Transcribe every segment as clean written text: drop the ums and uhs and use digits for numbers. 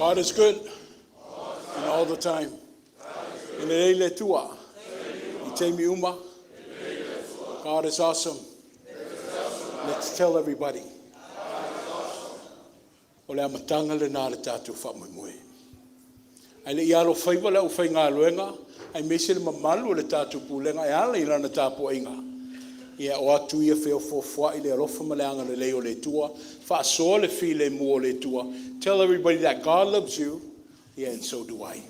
God is good and all the time. In the leile tua, I te mi uma. God is awesome. Let's tell everybody. O le amatanga le nā le tātou whamui. Ai le iaro whaiwa le au whai ngā luenga, ai mese le mamalu le tātou pulenga, ai ala ilana tāpua inga. Ia o atu ia wheo fōwha i le alofa maleanga le leo le tua, whaasoa le fi le mua le tua. Tell everybody that God loves you, yeah, and so do I.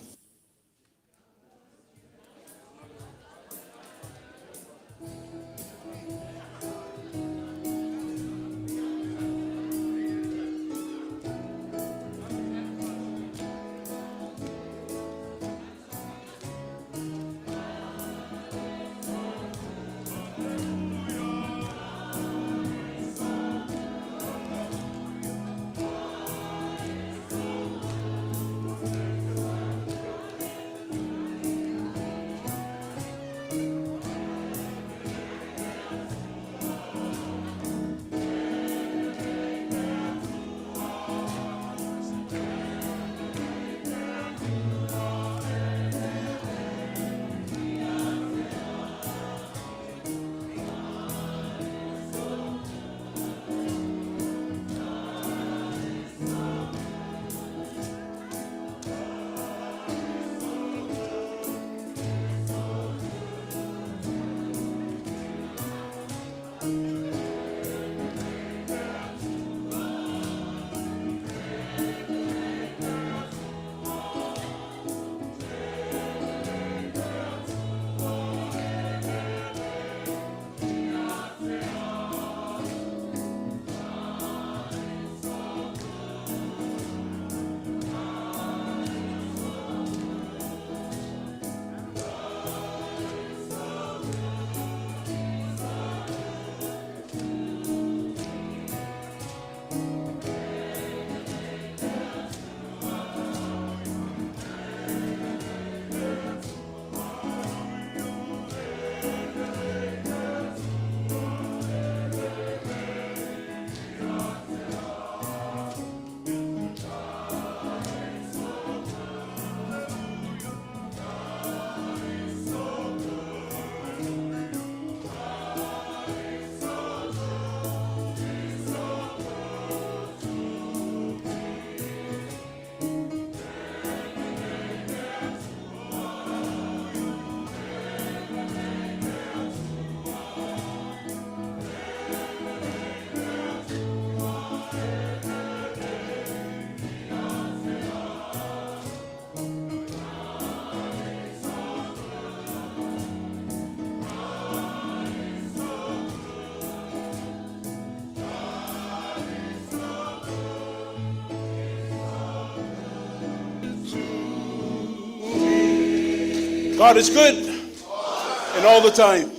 God is good and all the time.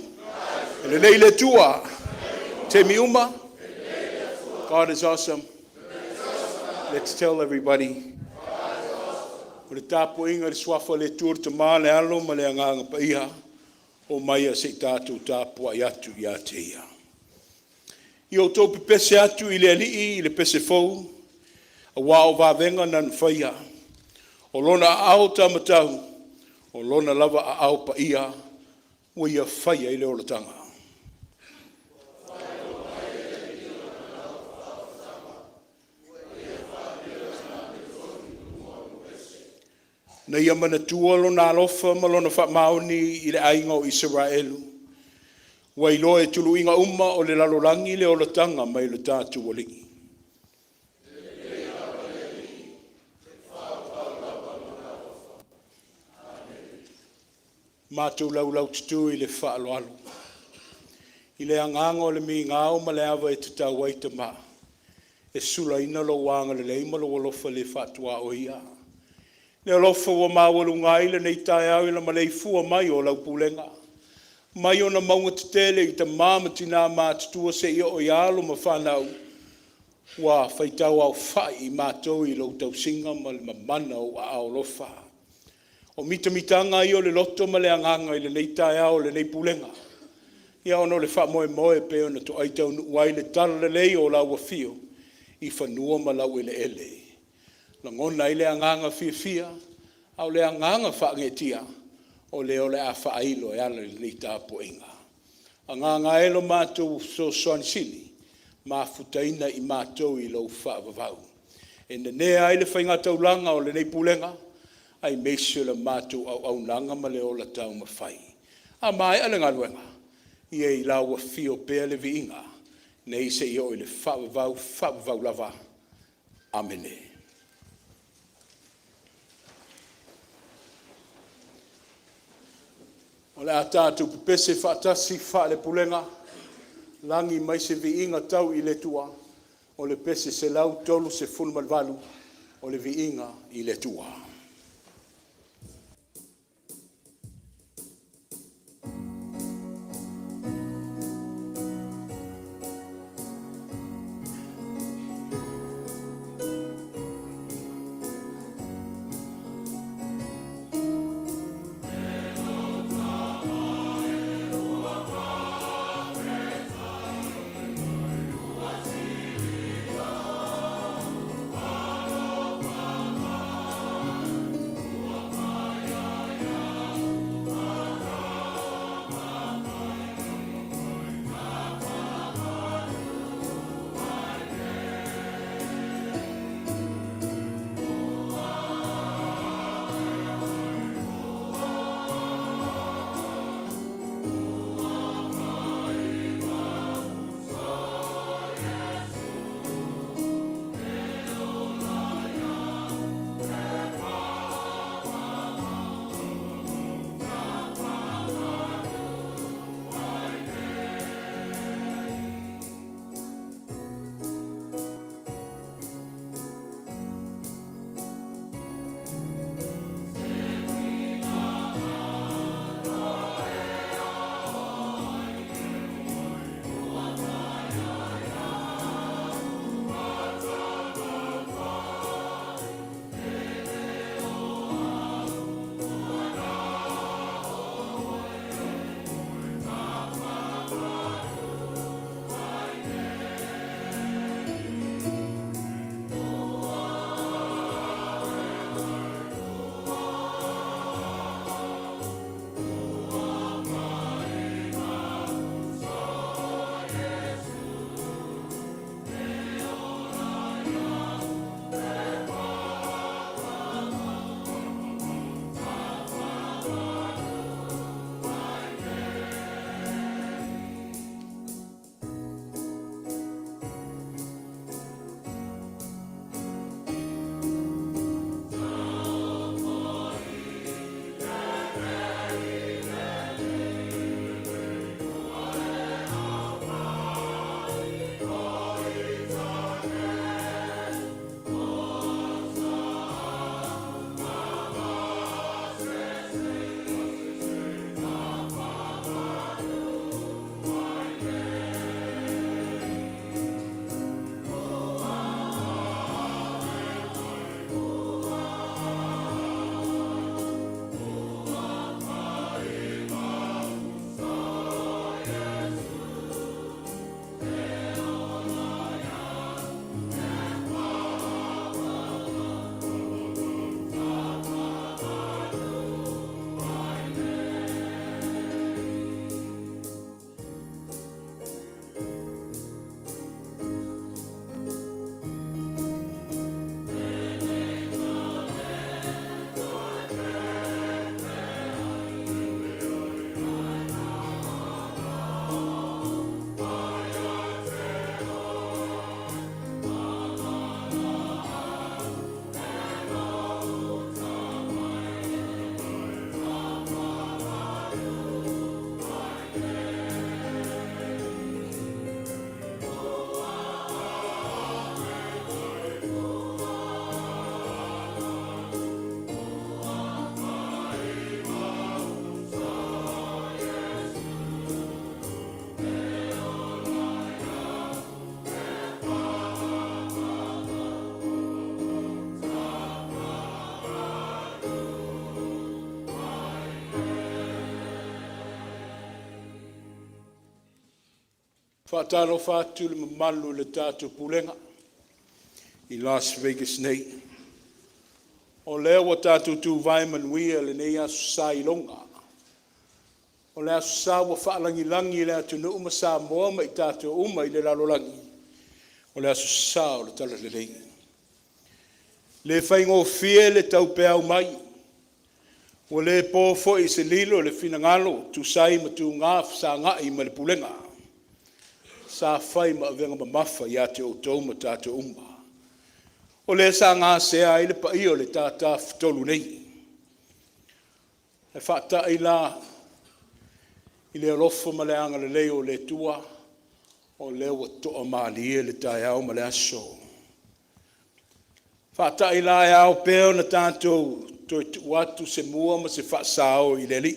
In the leile tua, te mi uma. God is awesome. Let's tell everybody. O le tapu inga le swafa le tur te maa le alo ma le anganga pa iha. O maia se tātou tapu ai atu i a te ia. I o tō pese atu i le alii i le pese fau. A wā o vāvenga nan whaia. O lona ao tamatau. O lona lava a au pa ia, o ia whaia i le olatanga. Na ia mana tua lona alofa ma lona whamaoni i le ainga o Israelu. Wa i loe tulu inga uma o le lalorangi le olatanga mai le tātu o lingi. Mātou lau tutu i le whaaloalo. I le angango le mi ngāo ma le awa e tutau ai te maa. E sula ina lo wanga le leima lo walofa le whatua o ia. Le alofa wa mawalu ngai le nei tai au ila malei fua mai o lau pulenga. Mai o na maunga te tele i te māmatina mātutua se ia o ialo ma whanau. Wa whaitau au whai i mātou i lau tau singa ma le mamana o a alofa. O mitamitanga i o le loto ma le anganga i le nei tai au le nei pulenga. Ia ono le wha moe moe pe ona to aitau nuai le tala le lei o lau wafio i whanua ma lau ele ele. Langona i le anganga fia, au le anganga whaangetia, o le a whaailo e ala le tāpo inga. Anganga elo mātou so soanisini, ma futaina i mātou i lau whaavavau. E nea ai le whainga taulanga o le nei Pulega, ai meisio le mātou au nanga ma le ola tau ma whai. A mai ale ngaluenga, i e lau a fio pēr le viinga, nei se i o i le whaavavau lava. Amene. O le a tātou pese whaatasi wha le Pulega, langi mai se viinga tau i le tua, o le pese se lau tolu se fulmalvalu, o le viinga i le tua. Whaatalo whātu le mamalu le tātou Pulega i Las Vegas nei. O lea wa tātou tū vai manuia le nei asu sa i longa. O le asu sa wa whaalangi le atu nu uma Samoa ma i tātou uma i le lalolangi. O le asu sa o le tala le rei. Le whaingo fie le tau pēau mai. O le pō fo i se lilo le finangalo tu sai ma tu ngā sa ngai ma le Pulega. Sa whai ma avenga ma mafa i ate o tau ma tātou uma. O le sa ngā sea i le pa i o le tātā fitolu nei. E whata i la i le alofo ma le anga le leo le tua o leo o toa maali e le tai au ma le aso. Whata i la e au pēo na tātou toi watu se mua ma se whaasao i le li.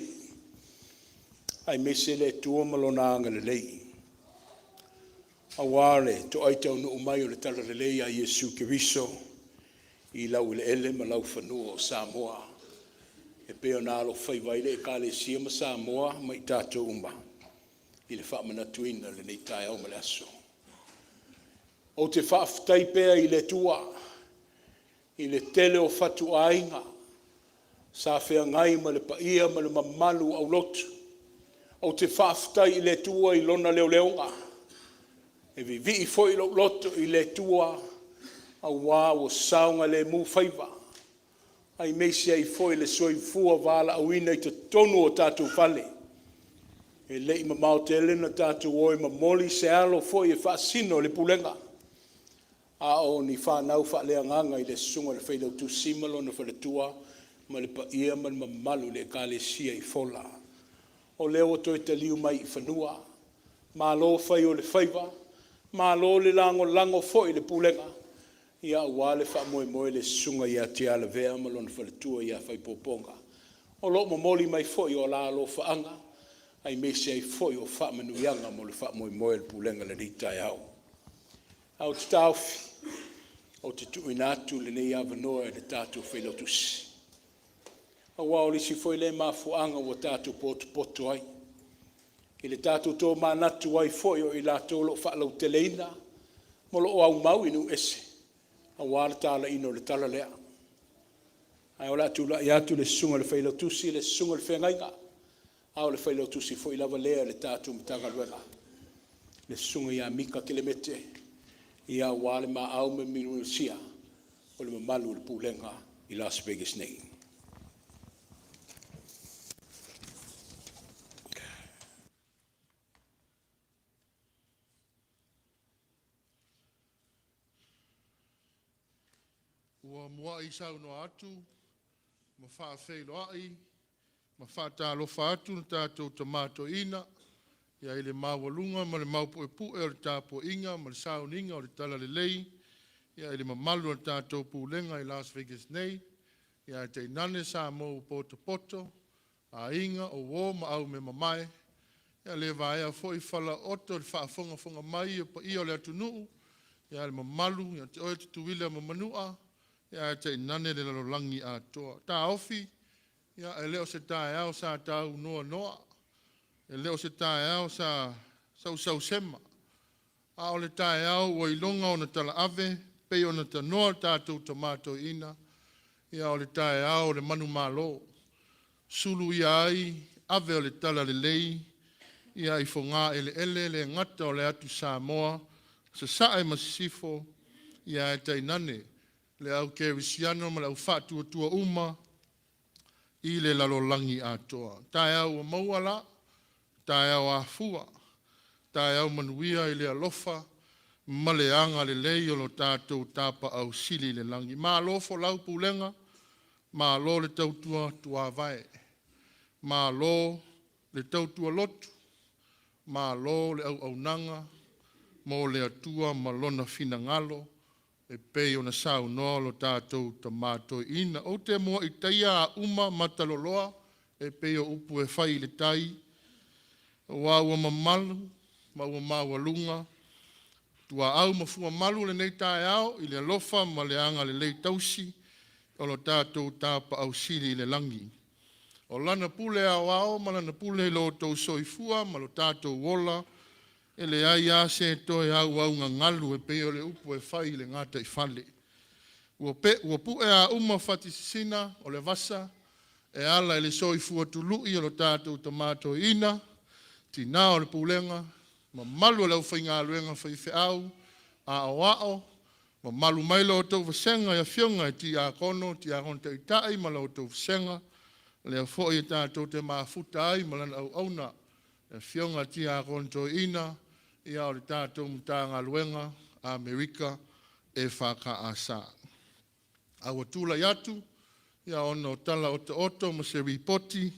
Ai mese le tua ma lona anga le lei. Awale to aitau no umai o le tala le lei a Yesu Kiriso i lau le ele ma lau whanua o Samoa. E peo nā alo whaiwaile e kāle sia ma Samoa ma i tātou umba. I le whaamana tuina le nei tai au ma le aso. O te whaafitai pēa i le tua, i le tele o whatu ainga, sa whea ngai ma le paia ma le mamalu au lotu. O te whaafitai i le tua i lona leo leonga. E vi i foi lo loto i le tua a wā o saunga le mu whaiva. Ai meisi ai foi le soi fua wala au ina i te tonu o tātou whale. E le ima mau te elena tātou oi ma moli se alo foi e whaasino le Pulega. A o ni whanau whalea nganga i le sunga le whailau tu simalo na whale tua ma le pa ia ma le mamalu le kāle sia i fola. O leo toi te liu mai i whanua. Ma lo whai o le whaiva. Ma lo le lango foi le Pulega. Ia wale wha moe le sunga ia te ala vea ma lona whaletua ia whai poponga. O lo mo moli mai foi o la lo whaanga. Ai mese ai foi o wha manuianga mo le wha moe le Pulega le ritai au. Au te tauwhi. O te tuinatu le nei avanoa e le tātou whailotusi. Au wao lisi foi le mafuanga o tātou poto ai. I le tātou tō mānatu ai foi o i la tōlo whaalau te leina, molo o au mau inu ese, a wāra tāla ino le tala lea. Ai o la tūla i atu le sunga le whailau tusi, le sunga le whengainga, au le whailau tusi foi lava lea le tātou mtanga luenga. Le sunga ia mika kilemete, ia wāle ma au me minu sia, o le mamalu le Pulega i Las Vegas nei. Ua mua i sauno atu, ma wha whaelo ai, ma wha tālofa atu na tātou tamato ina, ia i le mawalunga, ma le maupo e pu e o le tāpo inga, ma le sauninga o le tala le lei, ia i le mamalu na tātou Pulega i Las Vegas nei, ia i te inane sa mou poto, a inga o wō ma au me mamae, ia le vaea fo i whala oto le wha fonga mai, pa i o le atu nuu, ia le mamalu, ia te oe tutuwile ma manua, ia te nane le lalolangi a toa. Tā ofi, ia e leo se tae au sa tau noa, e leo se tae au sa sau sema. A o le tae au o ilonga o na tala ave, pei o na ta noa tātou tomato ina, ia o le tae au le manu malo. Sulu ia ai, ave o le tala le lei, ia i fonga ele le ngata o le atu Samoa, sa sae masifo, ia e te nane, le au kerisiano ma le au whātua tua uma i le lalolangi atoa. Tae au a mauala, tae au a fua, tae au manuia i le alofa, ma le anga le lei o lo tātou tāpa au sili le langi. Ma alofo lau Pulega, ma alo le tautua tua vae, ma alo le tautua lotu, ma alo le au nanga, mo le atua ma lona fina ngalo, e pei o na sau noa lo tātou tamato ina. O te mua i taia a uma mataloloa, e pei o upu e whai le tai. Wa ua mamalu, ma ua mawalunga. Tua au mafua malu le nei tae au, i le alofa ma le anga le lei tausi, o lo tātou tāpa au siri le langi. O lana pule au au, ma lana pule lo tau soifua, ma lo tātou wola, e le ai ase toe au au ngalu e peo le upu e whai le ngata i whale. Ua pu e a uma fatisisina o le vasa, e ala le soifua tului o lo tātou tamato ina, tina o le pulenga, ma malu o lau whainga aluenga whaife au, a o ao, ma malu mailo o tau vasenga ia fionga ti a kono, ti a kono te itai, ma lau tau vasenga, le a fōi e tātou te maafuta ai, ma lana au auna, e fionga ti a kono to ina, ia o le tātou mtanga aluenga, a Amerika, e whaka asa. Awa tūla iatu, ia ono tala o te oto, ma se ripoti,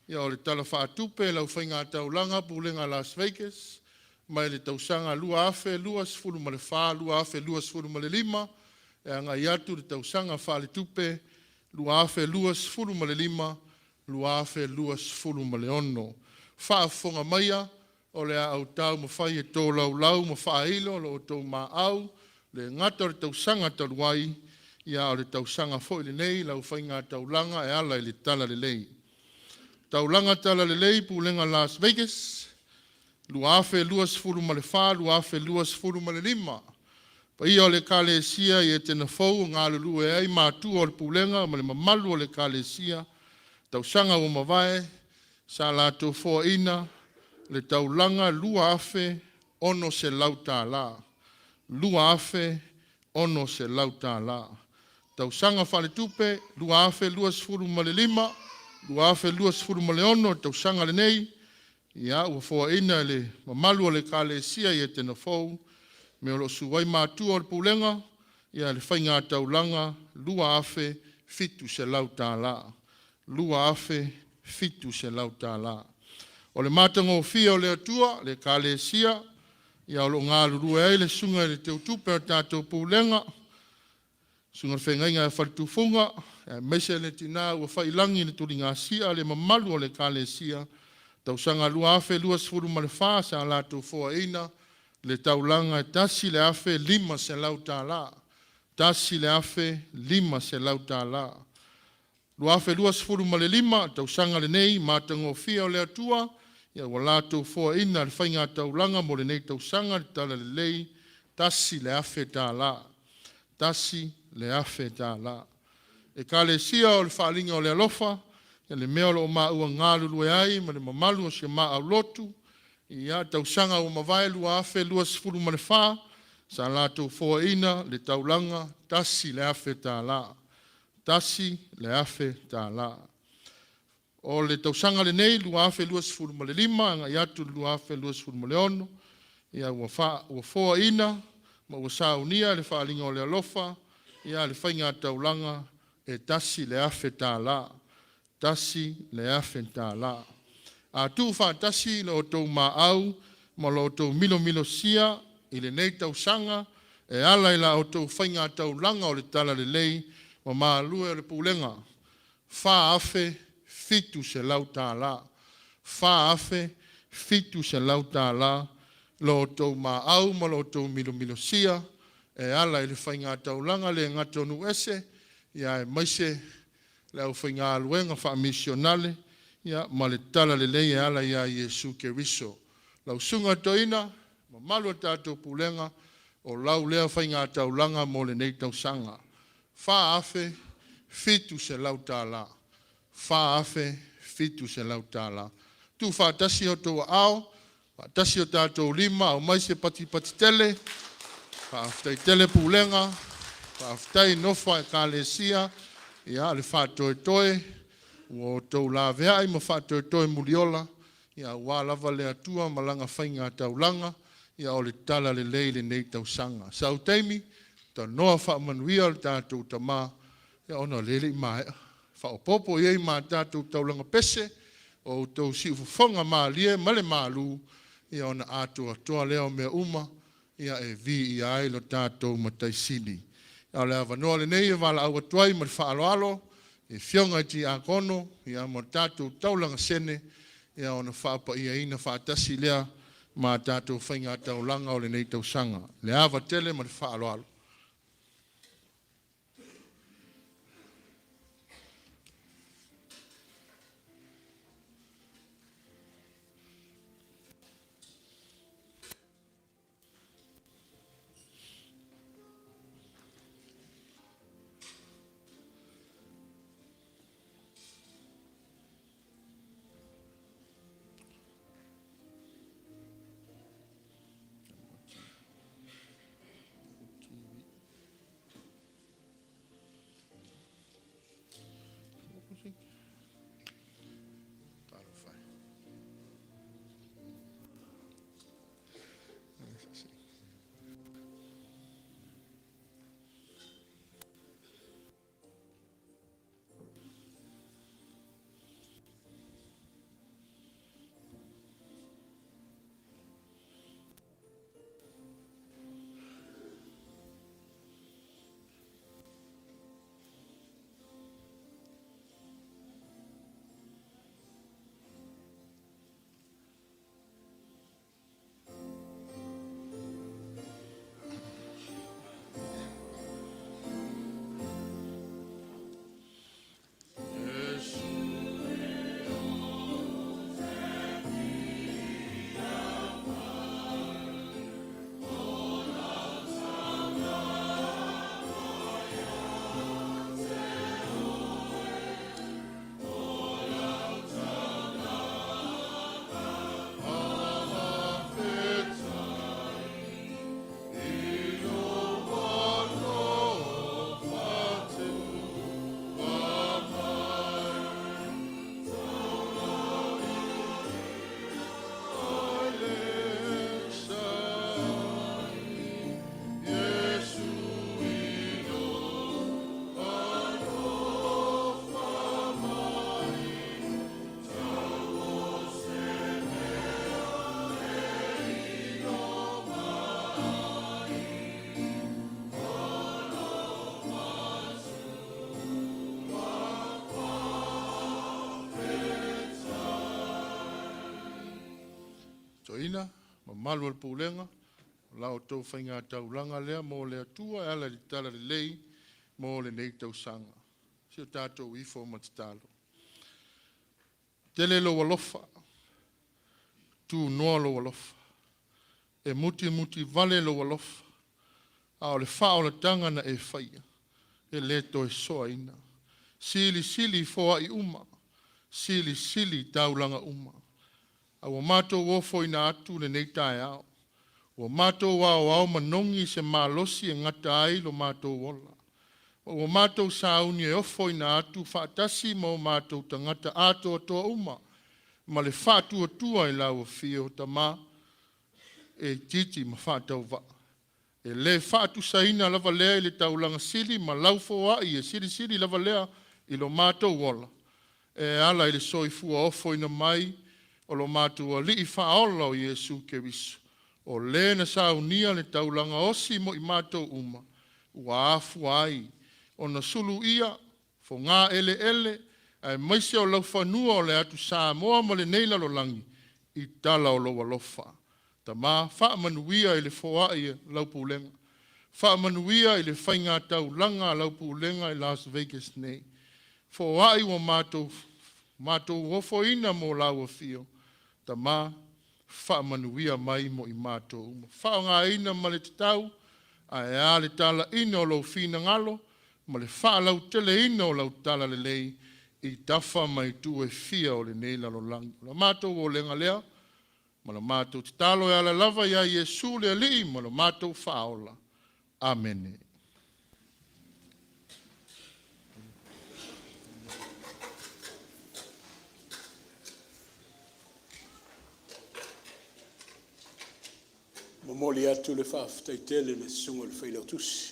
ia o le tala whaatupe, lau whainga taulanga, Pulega Las Vegas, mai le tausanga lua afe, lua sifuru ma le wha, lua afe, lua sifuru ma le lima, e anga iatu le tausanga wha le tupe, lua afe, lua sifuru ma le lima, lua afe, lua sifuru ma le ono. Wha fonga maia, o le au tau ma whai e tō lau ma wha ilo, lo o tō ma au, le ngata o le tausanga taluai, ia o le tausanga fo le nei, lau whainga taulanga e ala i le tala le lei. Taulanga tala le lei, Pulega Las Vegas, lua afe lua sifuru ma le wha, lua afe lua sifuru ma le lima. Pa ia o le kalesia i Etena fau, ngā lulu e ai mātu o le Pulega, ma le mamalu o le kalesia, tausanga o mawai, sa lato fo ina, le taulanga lua afe ono se lauta la. Lua afe ono se lauta la. Tausanga whale tupe, lua afe lua sifuru ma le lima, lua afe lua sifuru ma le ono, tausanga le nei, ia ua fōa ina le mamalu o le kalesia i Etena fau, me o lo suwai mātua o le Pulega, ia le whainga taulanga, lua afe fitu se lauta la. Lua afe fitu se lauta la. O le mātanga o fia o le atua, le kalesia, ia o lo ngā luru e le sunga le teutupe o tātou Pulega, sunga whengainga e whalitufunga, mese le tina ua whailangi le turi ngā sia, le mamalu o le kalesia, tausanga lua afe lua sifuru ma le wha, sa lātou fōa ina, le taulanga tasi le afe lima se lauta la. Tasi le afe lima se lauta la. Lua afe lua sifuru ma le lima, tausanga le nei, mātanga o fia o le atua, ia ua lātou fōa ina, le whainga taulanga mo le nei tausanga, le tala le lei, tasi le afe tā la. Tasi le afe tā la. E kalesia o le whaalinga o le alofa, ia le mea o maa ua ngā lulu e ai, ma le mamalu o se maa au lotu, ia tausanga o mawai lua afe lua sifuru ma le wha, sa lātou fōa ina, le taulanga, tasi le afe tā la. Tasi le afe tā la. O le tausanga le nei, lua afe lua sifuru ma le lima, anga iatu lua afe lua sifuru ma le ono, ia ua fōa ina, ma ua saunia le whaalinga o le alofa, ia le whainga taulanga, e tasi le afe tā la. Tasi le afe tā la. A tu whaatasi le o tau mā au, ma lo tau milo sia, i le nei tausanga, e ala i la o tau whainga taulanga o le tala le lei, ma mā lue le Pulega. Wha afe, fitu se lauta la. Wha afe, fitu se lauta la, lo tau mā au, ma lo tau milo sia, e ala i le whainga taulanga le ngatonu ese, ia e maise le au whainga aluenga wha misionale, ia ma le tala le lei e ala ia Iesu Keriso. Lau sunga toina, ma malu tātou Pulega, o lau lea whainga taulanga mo le nei tausanga. Wha afe, fitu se lauta la. Wha afe, fitu se lauta la. Tu whaatasi o tō ao, whaatasi o tātou lima, au mai se pati tele, whaaftai tele Pulega, whaaftai nofa e kalesia, ia le whaatoe, o tau la vea i ma whaatoe muliola, ia wā lava le atua malanga whainga taulanga, ia o le tala le lei le nei tausanga. Sau teimi, ta noa whaamanuia le tātou tamā, ia ona lele i mai, whaopopo iei ma tātou taulanga pese, o tau si ufufonga maa lie, male maalu, ia ona atua toa leo mea uma, ia e vi i ai lo tātou mataisini. Ia le avanoa le nei e wala awa tuai ma le whaaloalo, e fionga ti a kono, ia mo tātou taulanga sene, ia ona whaapa ia ina whaatasi lea, ma tātou whainga taulanga o le nei tausanga. Le awa tele ma le whaaloalo. ina, ma malu al Pulega, lao tau whainga taulanga lea, mo lea tua, e ala li tala le lei, mo le nei tau sanga. Sio tātou ifo matatalo. Tele lo walofa, tu noa lo walofa, e muti vale lo walofa, a o le whao le tanga na e whaia, e leto e soa ina. Sili foa i uma, sili taulanga uma. A wa mato wofo ina atu le nei tae ao. Wa mato wao manongi se malosi e ngata ai lo mato wola. Wa mato sauni e ofo ina atu whaatasi mo mato tangata ato atoa uma. Ma le whaatu atua i lau fio tama e titi ma whaatau wa. E le whaatu saina lava lea i le taulanga sili ma lau foa i e sili lava lea i lo mato wola. E ala i le soifua ofo ina mai o lo matua li i whaola o Iesu Keriso. O le na saunia le taulanga osi mo i mato uma. Ua afu ai. O na sulu ia, fo ngā ele, ai maise o lau whanua o le atu Samoa ma le neila lo langi. I tala o lo walofa. Ta mā, wha manuia i le foa i lau Pulega. Wha manuia i le whainga taulanga lau Pulega i Las Vegas nei. Fo ai wa mato wofo ina mo lau a fio. Ta mā, wha manuia mai mo i mato. Wha ngā ina ma le tatau, a e a le tala ina o lau fina ngalo, ma le wha lau tele ina o lau tala le lei, i tafa mai tu e fia o le neila lo langi. La mato o lenga lea, ma la mato tatalo e ala lava ia Iesu le ali, ma la mato whaola. Amen. Mamoli atu le whaftaitele me sunga le whailau tusi.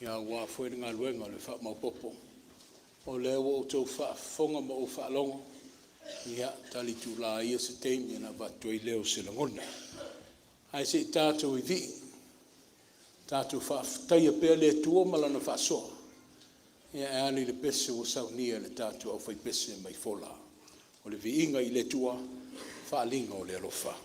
Ia wā whaere ngā luenga le wha maupopo. O lea wa o tau whaafonga ma o whaalonga. Ia tali tu la ia se teimi ana watu i leo se langona. Ai se tātou i vi. Tātou whaaftaia pēr le tua malana whaasoa. Ia e ani le pese o saunia le tātou au whai pese mai fola. O le vi inga i le tua whaalinga o le alofa.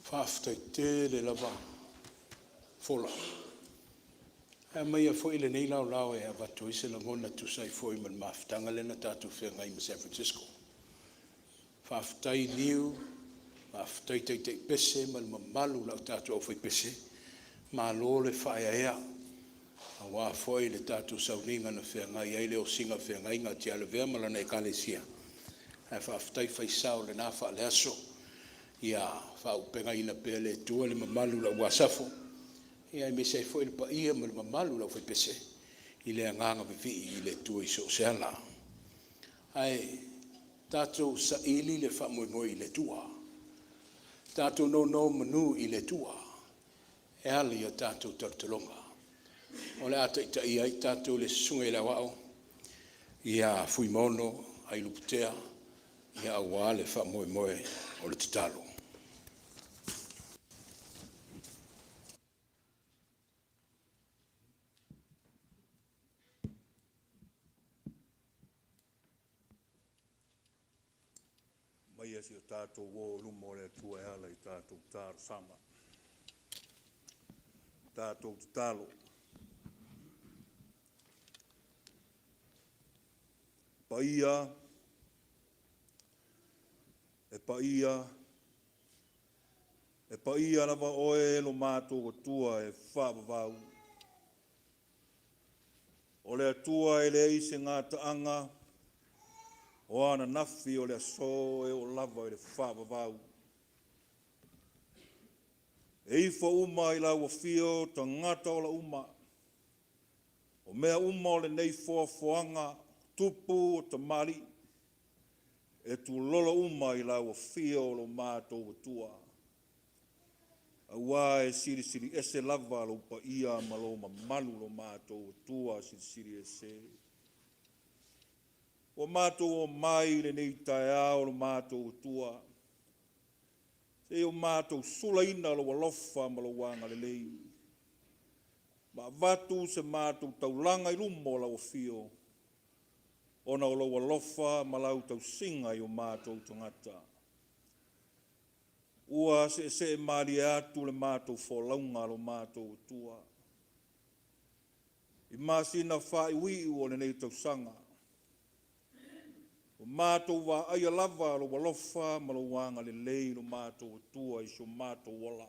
Whaaftai te le lava. Fola. E mai a fo ile nei lau e a watu ise la ngona tu sai fo i man maftanga lena tatu whea ngai ma San Francisco. Whaaftai niu, whaaftai te pese man mamalu lau tatu au whai pese. Ma lo le whaia ea. A wā fo i le tatu sauninga na whea ngai eile o singa whea ngai ngā tia le vea malana e kalesia. E whaaftai whai sao le nā wha le aso. Ia whaupenga ina pele tua le mamalu lau wasafo. Ia me sei foi pa ia me mamalu la foi pese ile nganga vivi ile tu iso sela ai tato sa ili le fa mo ile tua tato no manu ile tua e ali o tato tortolonga ole ata ita ia tato le sunga la wao ia fui mono ai luputea ia wale fa mo o le titalo. Ia si o tātou wō rumo le tua e ala I tātou tāru sama. Tātou talo. Paia. E paia lava oe lo mātou o tua e whāpavau. O le atua e le ise ngā taanga. O ana nafi o le aso e o lava e le whaavavau. E ifa uma I lau a fio ta ngata o la uma. O mea uma o le nei foanga tupu o ta mali. E tu lola uma I lau a fio o lo mātou o tua. A wā e siri ese lava lo pa ia ma lo ma malu lo mātou o tua siri ese. O mātou o mai le nei tae ao lo mātou o tua. Se o mātou sulaina lo walofa ma lo wanga le lei. Ma vatu se mātou taulanga I lumo la o fio. Ona o lo walofa ma lau tau singa I o mātou tangata. Ua se mari atu le mātou wholaunga lo mātou o tua. I māsina whai ui o le nei tau sanga. O mātou wā aia lava lo walofa ma lo wanga le lei lo mātou o tua I so mātou wala.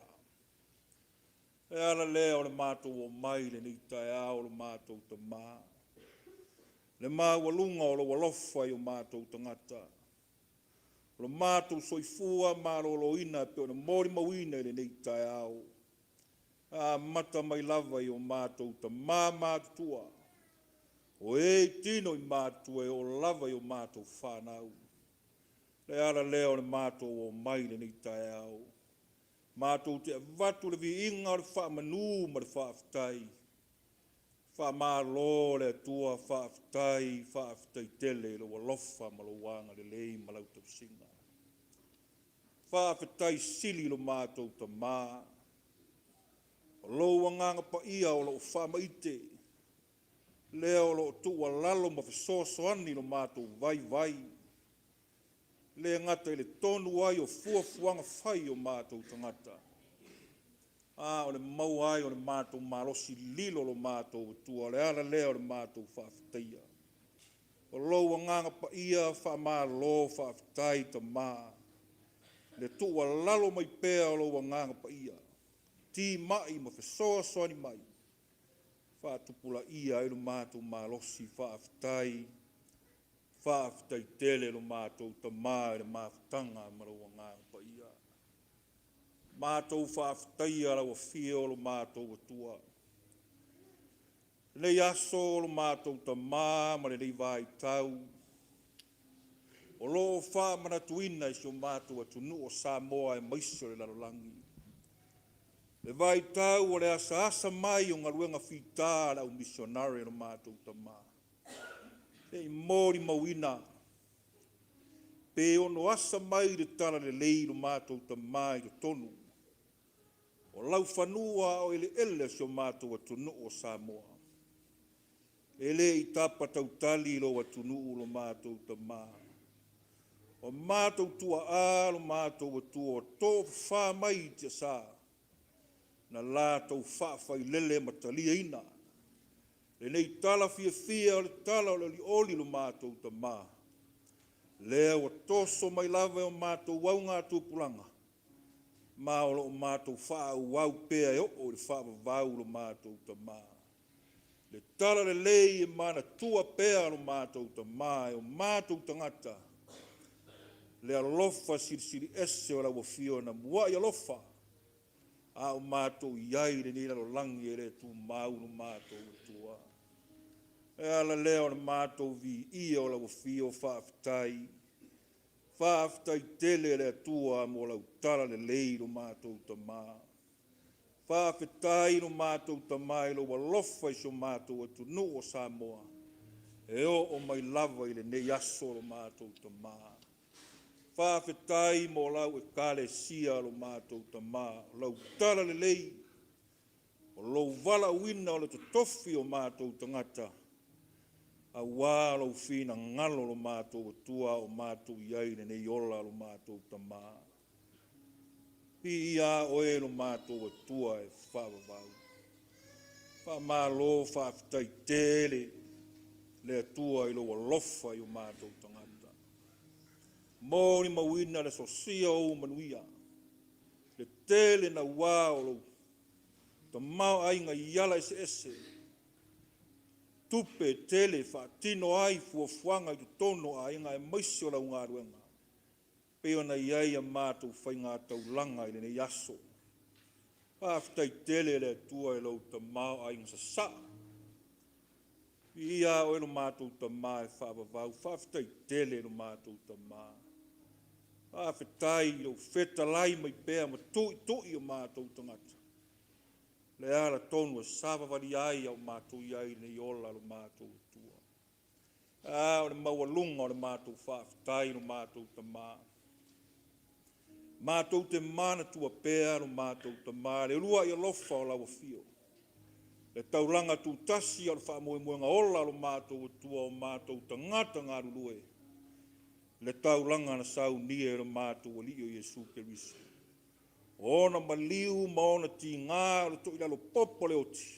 E ala lea o le mātou o mai le ni tae ao lo mātou ta mā. Le mā walunga o lo walofa I o mātou tangata. O lo mātou soifua mā lo ina pe o na mori mawina le ni tae ao. A mata mai lava I o mātou ta mā mātua. O e tino I mātua e o lava I o mātou whanau. Le ara leo le mātou o mai le ni tae au. Mātou te vatu le vi inga o le whamanu ma le whaaftai. Whamalo le tua whaaftai tele lo walofa ma lo wanga le lei ma lau tau singa. Whaaftai sili lo mātou ta mā. O lo wanganga pa ia o lo whamaite. Leo lo tua lalo ma fesosoani lo mātou vai. Le ngata I le tonu ai o fuafuanga whai o mātou tangata. O le mau ai o le mātou malosi lilo lo mātou tua. Le ala leo le mātou whaafatia. O lo nganga pa ia whamalo whaafatai ta mā. Le tua lalo mai pēa o lo nganga pa ia. Ti mai ma fesosoani mai. Whaatupula ia I lo mātou malosi whaaftai tele lo mātou ta mā le māwhatanga maraua ngā pa ia. Mātou whaaftai ara wa whio lo mātou atua. Nei aso lo mātou ta mā ma le nei vai tau. O lo wha manatuina I so mātou atunu o Samoa e maiso le lalolangi. Le vai tau o le asa mai o ngaruenga whita la o missionary lo mātou ta mā. E mori mawina. Pe ono asa mai le tala le lei lo mātou ta mā I tonu. O lau whanua o ele so mātou atunu o Samoa. Ele I tapa tautali lo atunu lo mātou ta mā. O mātou tua alo mātou tua tō wha mai te sā. Na lātou whawhai lele matalia ina. Le nei tala fia o le tala o le oli lo mātou ta mā. Lea o toso mai lava o mātou wau ngā tūpulanga. Mā o lo mātou wha wau pēa e o le wha vau lo mātou ta mā. Le tala le lei e mana tua pēa lo mātou ta mā e o mātou tangata. Le alofa siri ese o la wafio na mua i alofa. A o mātou iai le nila lo langi e le tu mau lo mātou tua. E ala leo na mātou vi ia o la wafio whaafitai. Whaafitai tele le tua mo la utara le lei lo mātou ta mā. Whaafitai lo mātou ta mā i lo walofa i so mātou atu no o Samoa. E o mai lava i le nei aso lo mātou ta mā. Whawhetai mo lau e kare sia lo mātou ta mā, lau tala le lei, o lau wala wina o le tofi o mātou tangata, a wā lau whina ngalo lo mātou tua o mātou iai nei ola lo mātou ta mā. Pi ia o e lo mātou tua e whawawau. Whamalo whawhetai tele, le tua i lo walofa i o mātou tangata. Mōni mawina le sosia o manuia. Le tele na wāolo. Ta mau ainga iala ese ese. Tupe tele whaatino ai fuafuanga i tono ainga e maisi o la unga ruenga. Peo na iai a mātou whainga tau langa i le ne yaso. Whaafitai tele le tua e lau ta mau ainga sa sa. Ia o e lo mātou ta mā e whaavavau. Whaafitai tele lo mātou ta mā. Whawhetai o wheta lai mai pēr ma tui o mātou tangata. Le ara tonu e sāwawari ai au mātou iai nei ola o mātou tua. O le maualunga o le mātou whawhetai o mātou ta mā. Mātou te mana tua pēr o mātou ta mā. Le rua i alofa o lawa fio. Le tauranga tu tasi o le whaamoemoenga ola o mātou tua o mātou tangata ngā rurue. Le taulanga na sau nia e mātou o lio Iesu Keriso. Ona maliu maona ti ngā le to ilalo popo le oti.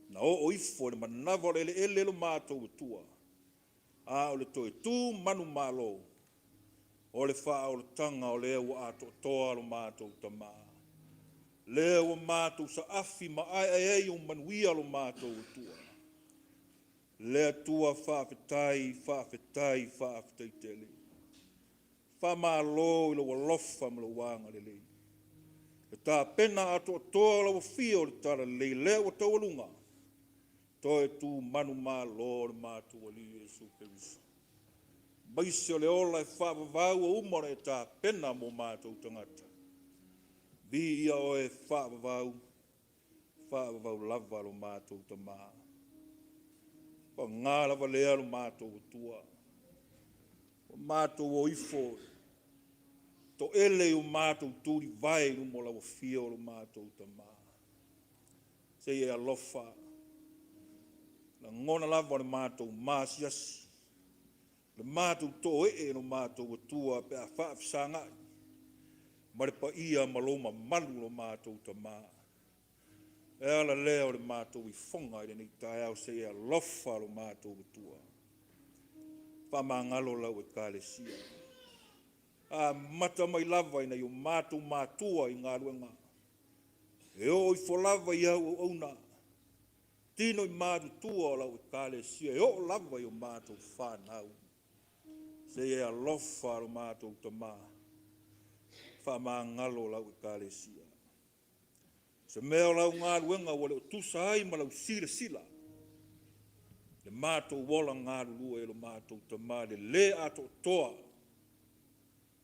Na o ifo le manava le ele lo mātou o tua. A o le to e tu manu malo. O le wha o le tanga o le ua ato toa lo mātou tama. Le ua mātou sa afi ma ai o manuia lo mātou o tua. Le tua whawhetai tele. Whamalo i lo walofa ma lo wanga le lei. E tā pena ato toa la wafio le tara lei le o taualunga. Toi tu manu malo le mātua li Iesu Keriso. Baisi o le ola e whaavavau o umara e tā pena mo mātou tangata. Vi ia o e whaavavau lava lo mātou tamaa. Pa ngāra wa lea lo mātou o tua. O mātou o ifo. To ele o mātou tūri vai no mola o fio lo mātou tamā. Se e alofa. Na ngona lava le mātou māsiasi. Le mātou to e no mātou o tua pe a whaafisanga. Mare pa ia maloma malu lo mātou tamā. E ala lea o le mātou i whonga i nei tae au se e alofa lo mātou o tua. Whamangalo lau e kālesia. A mata mai lava ina i o mātou mātua i ngā ruenga. E o i wholava i au o auna. Tino i mātou tua lau e kālesia. E o lava i o mātou whanau. Se e alofa lo mātou tamā. Whamangalo lau e kālesia. Se mea lau ngā ruenga wale o tusa ai ma lau sila. Le mātou wola ngā rurua e lo mātou tamā le ato toa.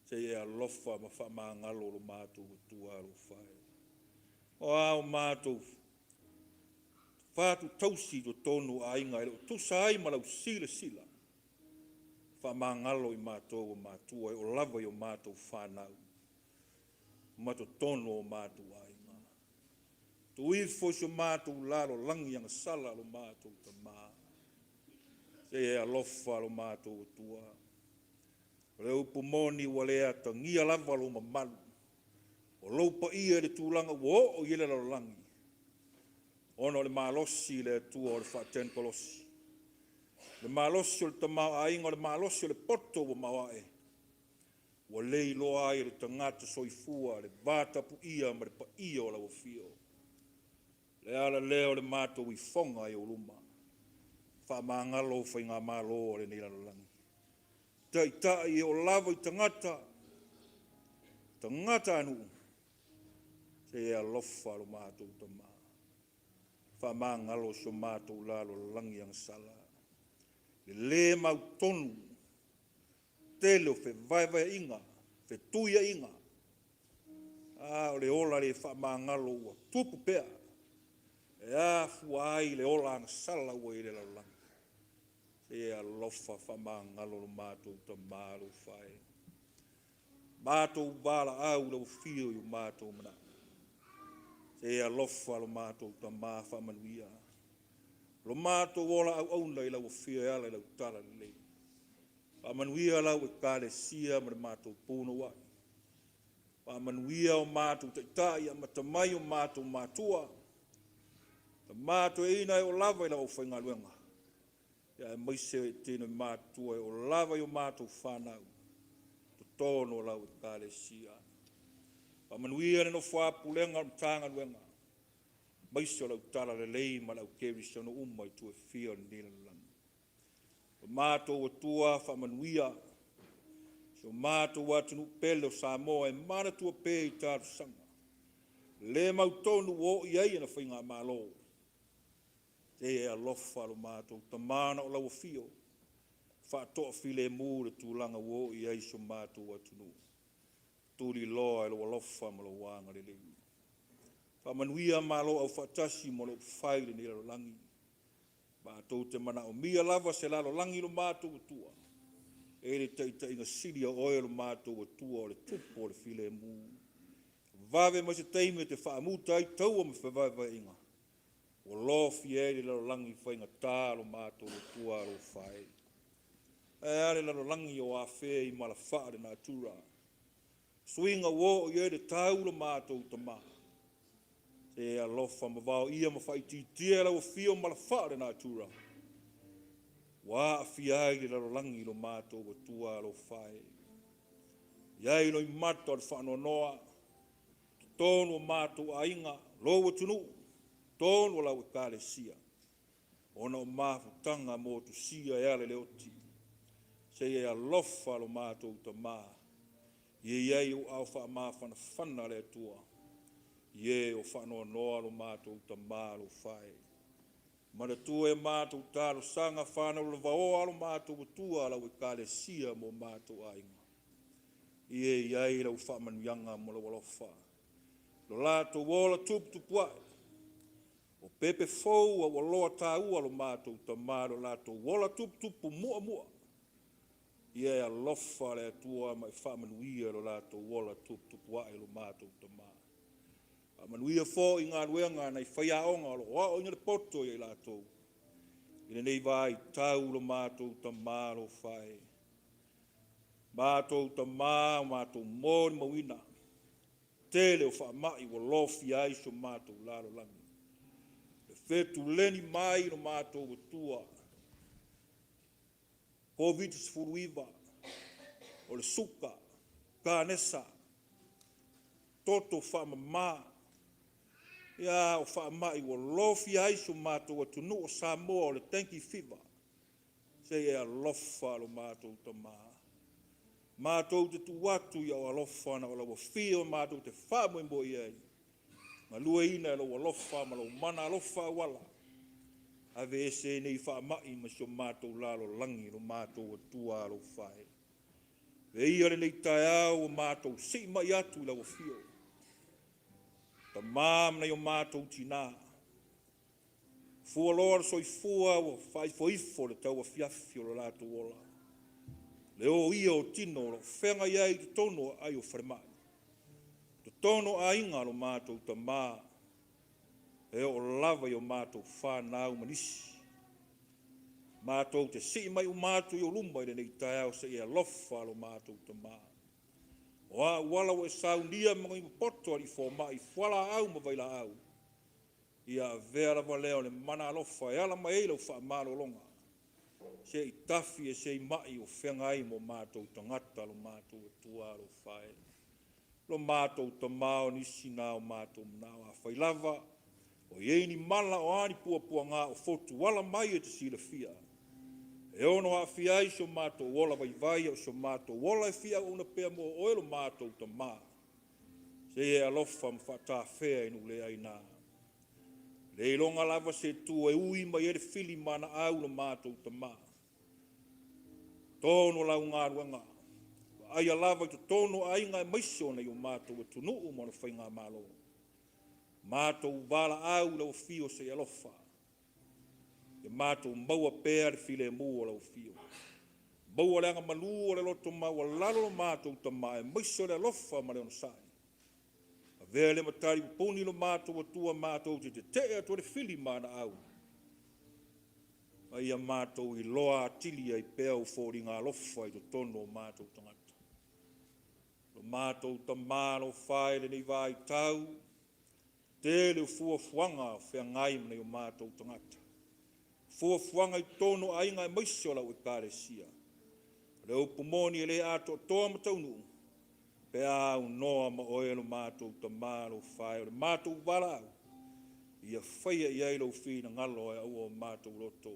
Se e alofa ma whamangalo lo mātou o tua alo whae. O ao mātou whātu tausi do tonu a inga e lo tusa ai ma lau sila. Whamangalo i mātou o mātua e o lava i o mātou whanau. Mātou tonu o mātou ai. Tu ifo so mātou laro langi anga sala lo mātou tamā. Se e alofa lo mātou o tua. Le upu moni walea ta ngia lava lo mamalu. O lo pa ia le tūlanga wo o ile lo langi. Ono le malosi le tua o le whaten kolosi. Le malosi o le tamau ainga o le malosi o le poto o mawae. Wa lei loa ai le tangata soifua le vata pu ia ma le pa ia o la wafio. Le ala leo le mato wi fonga i o luma. Wha maangalo wha inga malo o le nila langi. Ta ita i o lava i tangata. Tangata anu. Se ea lofa lo mato utama. Wha maangalo so mato lalo langi ang sala. Le mau tonu. Tele o fe vai inga. Fe tuia inga. O le ola le wha maangalo ua tupu pea. E fua ai le ola ang sala ua i le lalang. Se lofa wha maangalo lo mato utama lo whae. Mato bala au lo fio i mato mana. Se lofa lo mato utama wha manuia. Lo mato wola au auna i lau fio e ala i lau tala ni lei. Wha manuia lau e kare sia ma le mato puno wai. Wha manuia o mato taitai a matamai o mato matua. Ta mato e ina e o lava i lau whainga luenga. Ia e maise e tino i matua e o lava i o mato whanau. To tono lau e kare sia. Wha manuia no wha pulenga o tanga luenga. Maise o lau tala le lei ma lau keri sono umai tu e fio ni nila langa. O mato o tua wha manuia. So mato watu nu pele o Samoa e mana tua pe i tāru sanga. Le mau tonu o iai na whainga malo. Te e alofa lo mato tamana o lau fio. Wha toa file mu le tūlanga o iai so mato watu nu. Turi loa e lo alofa ma lo wanga le lei. Wha manuia malo au whatasi mo lo whaile ni lo langi. Mato te mana o mia lava se lalo langi lo mato o tua. E le taita inga siria oe lo mato o tua o le tupo o le file mu. Vave ma se teime te whaamuta ai taua me whawaiwa inga. O lo fieri lo langi whainga tā lo mato o tua lo whai. E are lo langi o a whea i mala whaare nā tura. Swinga wo o ie le tau lo mato o tama. E alofa ma vau ia ma whaiti tia la o fio mala whaare nā tura. Wa a fiai le lo langi lo mato o tua lo whai. Iai no i mata o le whano noa. Tono mato a inga lo o tunu. Tono la o kare sia. Ona o mafu tanga mo tu sia e ale leoti. Se e alofa lo mato o tama. Ie iai o au wha mawhana whana le tua. Ie o whano noa lo mato o tama lo whai. Mana tua e mato taro sanga whana o lava alo mato o tua la o kare sia mo mato a inga. Ie iai la o whamanuanga mo la walofa. Lo lato wola tup tupuai. O pepe fou a waloa tāua lo mato tamaro lato wola tup tupu mua mua. Ie a lofa le tua mai whamanuia lo lato wola tup tupuai lo mato tamaro. Manuia fo i ngā ruenga nei whaiaonga lo o inga le poto i lato. Ina nei vai tau lo mātou tamaro whai. Mātou tamā, mātou mōni mawina. Tele o whaamai wa lofi ai so mātou laro langi. Le whetu leni mai no mātou o tua. COVID-19, o le suka, kānesa, toto whaamama. Ia o whaamai wa lofi ai so mātou atu nu o Samoa o le tanki fiva. Se e alofa lo mātou tamā. Mātou te tuatu ia o alofa na o lawa fio mātou te whaamwembo i ai. Ma lua ina e lo alofa ma lo mana alofa wala. Ave ese nei whaamai ma so mātou lalo langi lo mātou atua lo whae. Ve ia le nei tae au o mātou si mai atu lawa fio. Ta mam na yo mātou tina. Fua lor soi fua o fai foifo le tau a fiafi o lato ola. Le o ia o tino lo whenga iai te tono ai o wharemai. Te tono a inga lo mātou ta mā. E o lava yo mātou whanau manisi. Mātou te si mai o mātou i o lumba i nei tai au se ia lofa lo mātou te mā. Wa wala o e saundia mga i poto i fōma i whala au ma vaila au. Ia vera valeo le mana lofa e ala mai ilo wha mālo longa. Se i tafi e se i mai o whenga i mo mātou tangata lo mātou e tua lo whae. Lo mātou ta mao nisi nā o mātou mnao a whailava. O ieni mala o ani pua ngā o fotu wala mai e te sila fia. E ono a fia i so mātou wola vai o so mātou wola e fia o na pia mo oelo mātou ta mā. Se e alofa mwhata whea inu lea i nā. Le ilonga lava se tu e ui mai ere fili mana au na mātou ta mā. Tono lau ngā ruanga. Ai a lava i to tono ai ngā maiso na i o mātou e tunu o mana whai ngā mālo. Mātou wala au lau fio se alofa. E mātou maua pēr file mua lau fio. Maua leanga malua le loto maua lalo mātou ta mā e maiso le alofa ma le ono sai. A vea le matari puni lo mātou atua mātou te te atua le fili mana au. Ai a mātou i loa atilia i pēo fōri ngā lofa i to tono o mātou tangata. Lo mātou ta mā lo whae le nei vai tau. Te le fua fuanga whea ngai mna i o mātou tangata. Fua fuanga i tono a inga e maisio lau e kāre sia. Le upu moni e le ato toa mataunu. Pe au noa ma oelo mātou ta mālo whae o le mātou wala au. Ia whaia i ailo whina ngalo e au o mātou roto.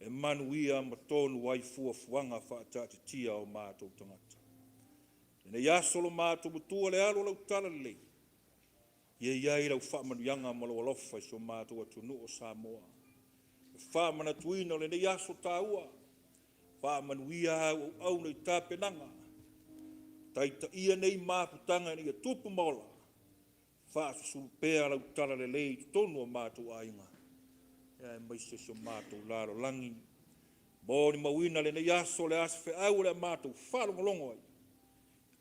E manu ia ma tonu ai fua fuanga whaatati tia o mātou tangata. Ne iasolo mātou mutua le alo lau tala lei. Ia iai lau whaamanuianga ma lo alofa i so mātou atunu o Samoa. Whaamana tuina le nei aso tāua. Whaamanuia au nei tāpenanga. Taita ia nei māputanga ni a tupu maola. Whaasulu pēa lau tala le lei tonu o mātou ainga. Ia e maise so mātou laro langi. Mōni mawina le nei aso le asfe au le mātou whalongolongo ai.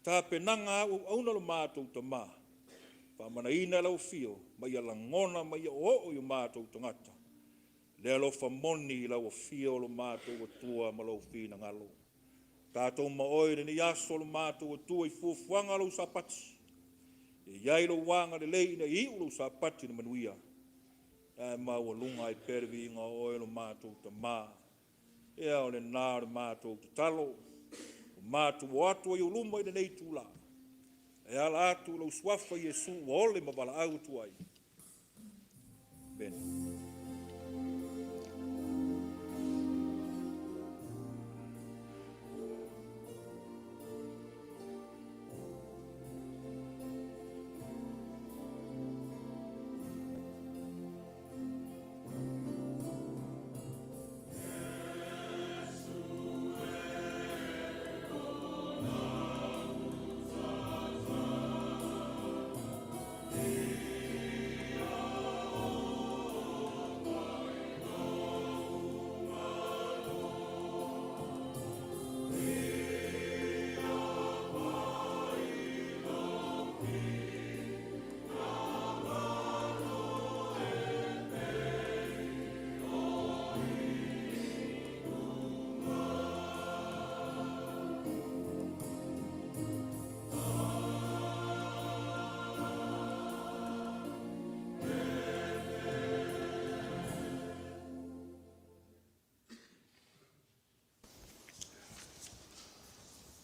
Tāpenanga au na lo mātou ta mā. Whamana ina lau fio, mai a langona, mai a o i o mātou tangata. Le alofa moni lau a fio lo mātou a tua ma lau whina ngalo. Tātou ma oire ni aso lo mātou a tua i fuafuanga lau sapati. E iai lo wanga le lei na iu lau sapati na manuia. E mau a lunga i pervi inga oe lo mātou ta mā. E au le nāre mātou ta talo. O mātou o atua i o luma i nei tūlaa. E ala atu lau suafa Yesu wa ole ma wala au tuai. Ben.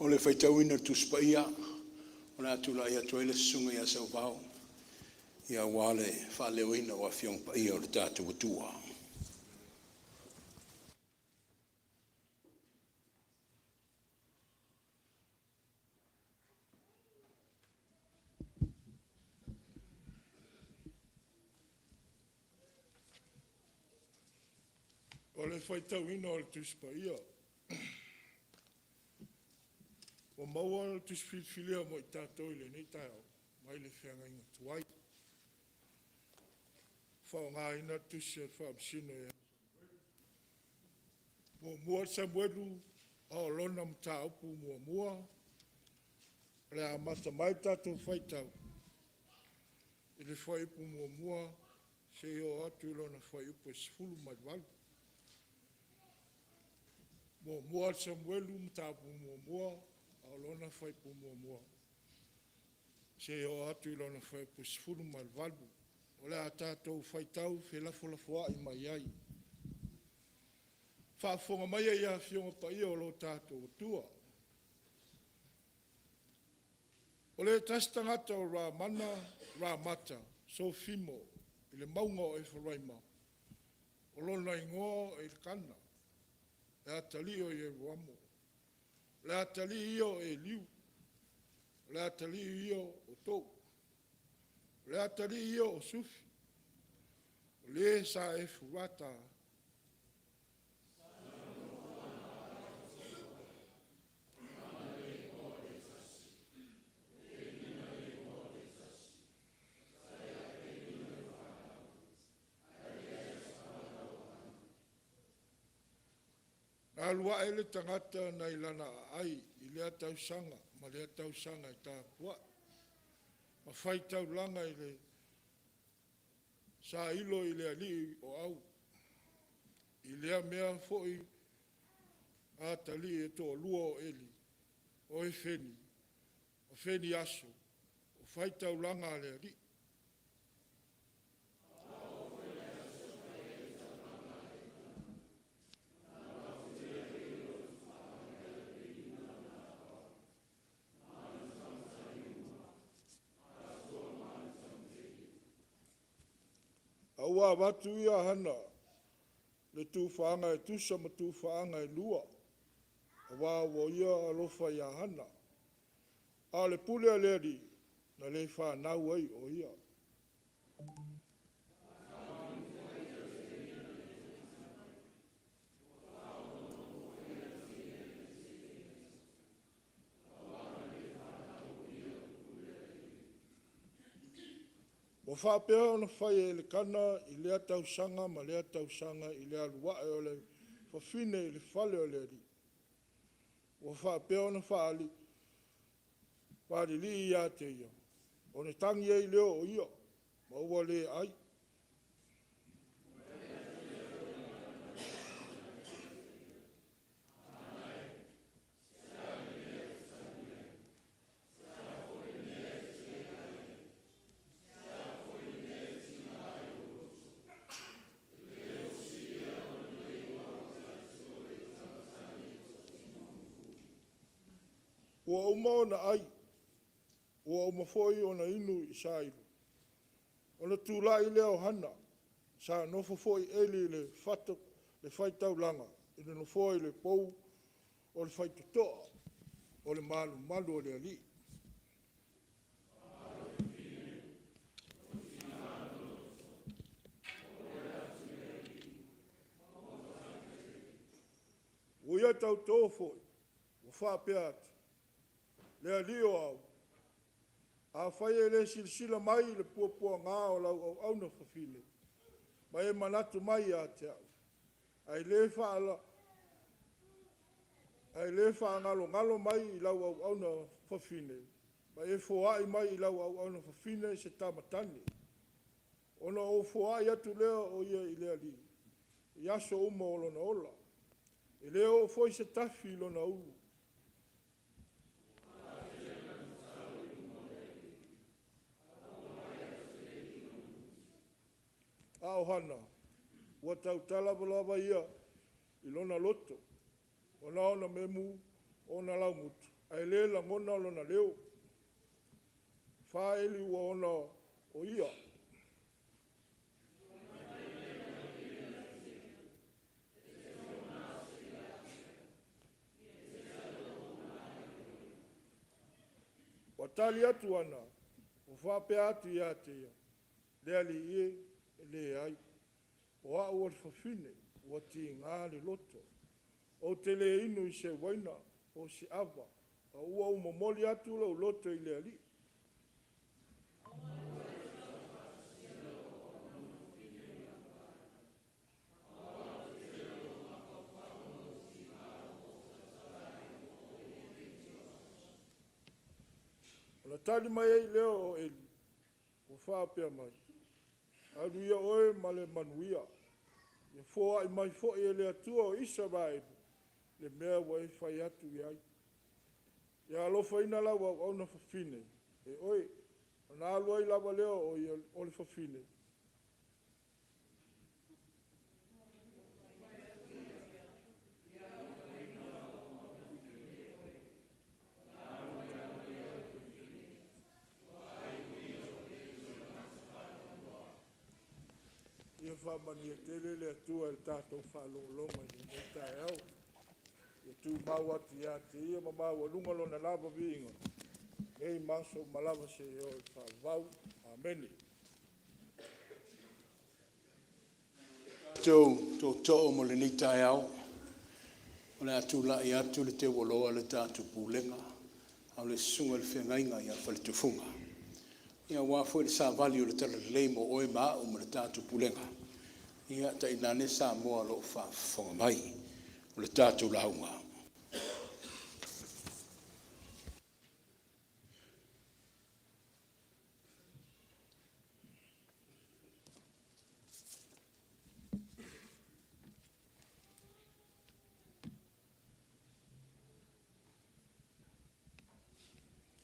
O le whaitauina tuspaia, o le atula ia toile sunga ia sau vau. Ia wale whaleoina o awhiong paia o le tātou atua. O le whaitauina o le tuspaia. O maua le tuspilfilia mo i tātou i le nei tau, mai le whianga inga tuai. Whao ngā ina tusi e whaamsino e. Mo mua Samuelu, o lona mta upu mua. Le amata mai tātou whaitau. I le whaipu mua, se o atu lona whaipu e sifulu mai walu. Mua Samuelu mtapu mua o lona fai pu mua. Se o atu I lona fai pu sifuru mal valu. O le a tātou fai tau fe lafo ai mai ai. Whaafonga mai ai a fionga pa ia o lo tātou tua. O le tastangata o rā mana, rā mata, so fimo, I le maunga o e wharaima. O lona ingoa e le kana. Le atali o e ruamo. Le atali io e liu. Le atali io o tou. Le atali io o sufi. Le sa e furata. Alua ele tangata na ilana ai, I lea tausanga, ma lea tausanga I tā pua. Ma whai tau langa I le sa ilo I lea li o au. I lea mea foi a tali e to lua o eli, o e feni aso, o whai tau langa lea li. Aua watu ia hana, le tūwhaanga e tusa ma tūwhaanga e lua. Awa wo ia alofa ia hana. A le pule a leari, na le whanau ai o ia. O whapea ona whai e le kana I lea tausanga ma lea tausanga I lea luae o le whawhine I le whale o le ri. O whapea ona whaali, whaali li ia te ia. O ne tangi e leo o ia, ma ua le ai. Ua uma ona ai, ua uma foi ona inu I sailu. Ona tūlai leo hana, sa nofo foi eli le fato, le whaitau langa, I le nofo le pou, o le whaitutoa, o le malu o le ali. Uia tau foi, o whapea atu. Le alio au. A whai e le silsila mai le puapua ngā o lau au na whawhine. Mai e manatu mai a te au. Ai le ngalo mai I lau au na whawhine. Mai e whoai mai I lau au na whawhine se tamatani. Ona o whoai atu leo o ia I lea li. I aso uma o lona ola. I leo o foi se tafi lona ulu. Ao hana, ua tau talawalawa ia I lona loto, ona memu, ona laumutu, ai le langona lona leo, whaeli ua ona o ia. Wa tali atu ana, o whapea atu ia te ia, lea li ie, le ai, o a ua whawhine, ua ti ngā le loto, o te le inu I se waina, o se awa, a ua umomoli atu lau loto I le ali. Ona tali mai ei leo o eli, o whapea mai. Aru ia oe ma le manuia. Ia fōa I mai fōi e le atua o Israel. le mea wai whai atu i ai. Ia alofa ina lau au na whawhine. E oi, na alua i lawa leo o i ole whawhine. Ia whamani e tele le atua e tātou whalolonga i me tae au. Ia tū mau ati a te ia ma mau alunga lona lava vinga. Ei maso malava se o i whawau. Ameni. Tō to'o mo le ni tae au. O le atu la i atu le te waloa le tātou Pulega. Au le sunga le whengainga i a whale tufunga. Ia wafo le sa vali o le tala le mo oe maa o mo le tātou Pulega. Ia ta inane Samoa lo whafonga mai o le tātou launga.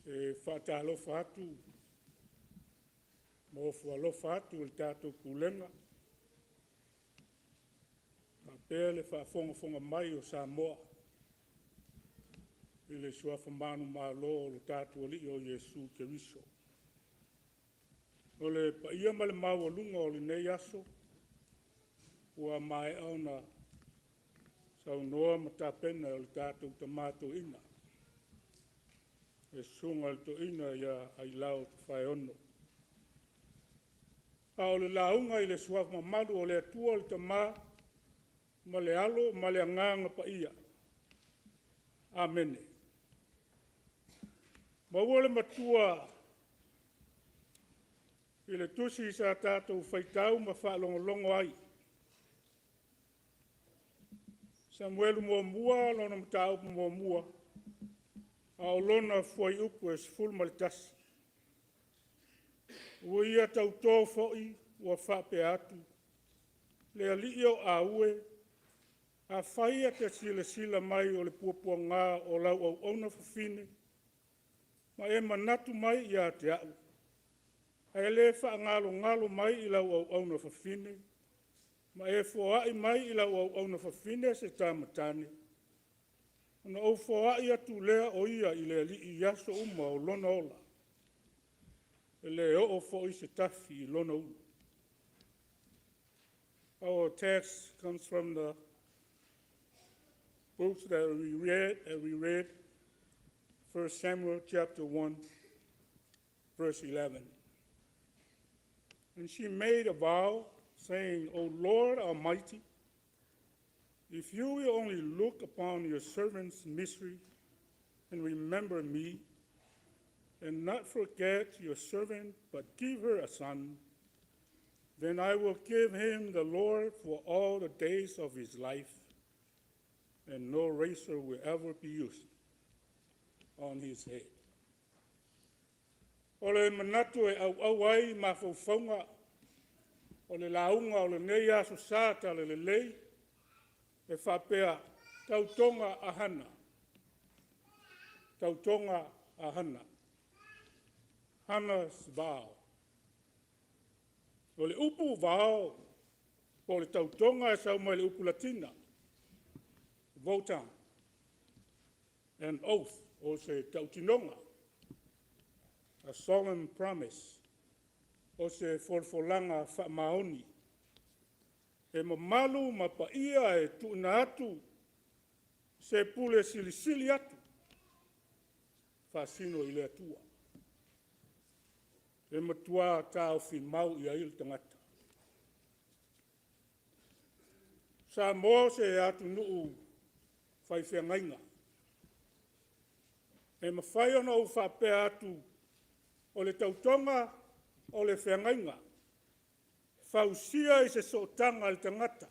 E whaatalofa atu, mo fualofa atu il tātou Pulega. Ka pēr le whaafonga mai o Samoa. I le suafa manu mālo o le tātou ali o Jesu Keriso. O le paia ma le maualunga o le nei aso, ua mai au na saunoa ma tāpena o le tātou tamato ina. E sunga le toina ia Ailao Tofaeono. A o le launga i le suafa mamalu o le atua o le tamā, ma le alo, ma le anganga pa ia. Amene. Ma ua le matua i le tusi sa tātou whaitau ma whaalongolongo ai. Samuelu mua lona matau mua. A o lona fuai upu e sifulu ma le tasi. Ua ia tautō fo'i ua whape atu. Le alii o a ue, a whaia te sila mai o le puapua ngā o lau au ona whawhine, ma e manatu mai ia te au. E le ngalo mai i lau au ona whawhine, ma e foai mai i lau au ona whawhine se tāmatane. Ona o foai atu lea o ia i le alii i aso uma o lona ola. E le o fo'i se tafi i lona uma. Our text comes from the books that we read, 1 Samuel chapter 1, verse 11. And she made a vow, saying, O Lord Almighty, if you will only look upon your servant's misery and remember me, and not forget your servant, but give her a son, then I will give him the Lord for all the days of his life, and no razor will ever be used on his head. O le manatu e au ai ma faufaunga, o le launga o le nei aso sāta le lei, e whapea tautonga a Hana. Tautonga a Hana. Hana's vow. O le upu vow, o le tautonga e sau mai le upu latina. Votan. An oath, o se tautinonga. A solemn promise. O se folfolanga whamaoni. E mamalu mapaia e tuuna atu. Se pule silisili atu. Fasino i le atua. E matua tau fi mau i ail tangata. Sa mo se atu nuu whaiwhengainga. E mawhai ona u whape atu o le tautonga o le whengainga. Whausia i se sotanga le tangata.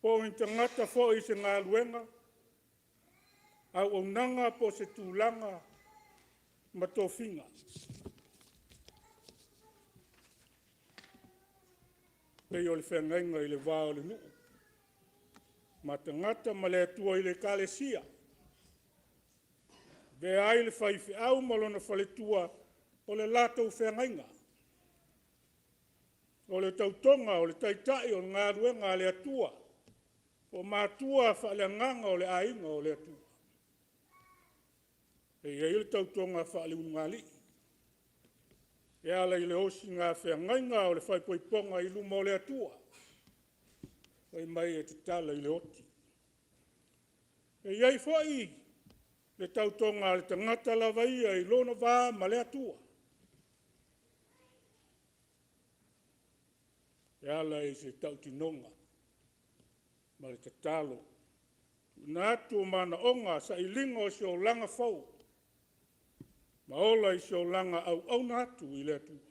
Po in tangata fo i se ngā luenga. Au o nanga po se tūlanga matofinga. Pei o le whengainga i le wā o le nuu. ma tangata ma le atua i le kalesia. Ve ai le whaiwhi au malona whaletua o le lātou whengainga. O le tautonga, o le taitai, o ngā ruenga le atua. O mātua whaaleanganga o le ainga o le atua. E le tautonga whaale ungali. E ala i le osi ngā whengainga o le whaipoiponga i luma o le atua. Wai mai e te tala i le oti. E iai whai le tautonga le tangata lava ia i lona wā ma le atua. E ala i se tautinonga ma le tatalo. Nā atu mana onga sa i linga o se o langa fau. Ma ola i se o langa au na atu i le atua.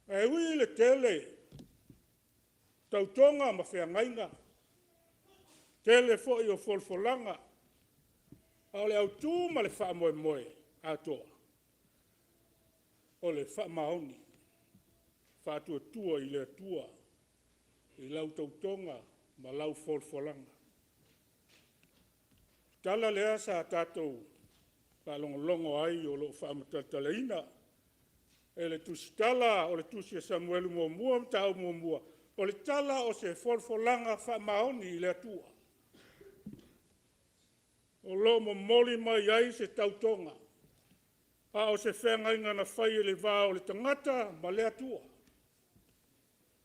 E ui le tele tautonga ma whengainga. Tele fo i o folfolanga. O le autu ma le wha moe moe atoa. O le wha maoni. Wha atua tua i le atua. I lau tautonga ma lau folfolanga. Tala lea sa tātou ka longo ai o lo wha matatalaina. E le tusitala o le tusi Samuelu mua mtau mua. O le tala o se folfolanga wha maoni i le atua. O lo mo moli mai ai se tautonga. A o se whengainga na whai le vā o le tangata ma le atua.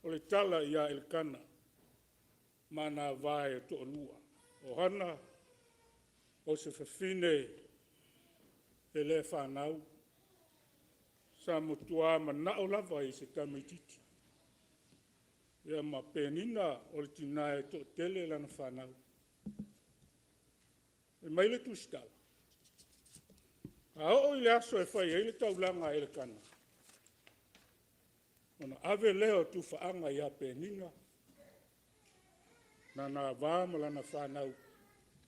O le tala ia Elkana. Mana vai to lua. O Hana o se whawhine e le whanau. Sa mutua ma nao lava i se tamititi. Ia ma penina o le tina e to tele lana whanau. E mai le tustala. A o i le aso e whai e le taulanga e le kana. Ona ave leo tu whaanga ia penina. Na nga vāma lana whanau.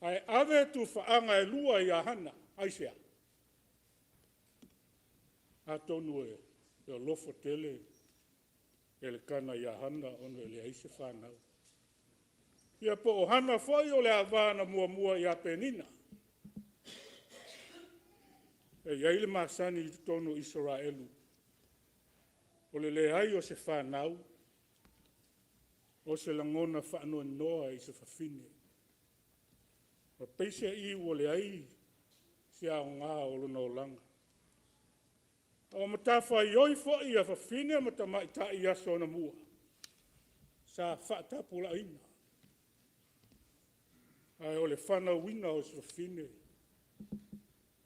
Ai ave tu whaanga e lua ia Hana. Aisea. A tonu e o lofo tele e le kana ia Hana ono e le aise whanau. Ia po o Hana whai o le avana mua ia penina. E iai le masani i tonu Israelu. O le ai o se whanau. O se langona whanau noa i se whawhine. O peise i o le ai se ao ngā o luna o langa. O matawha i oi fo i a whawhine matamai ta i aso na mua. Sa whaatapula ina. Ai o le whanau winga o se whawhine.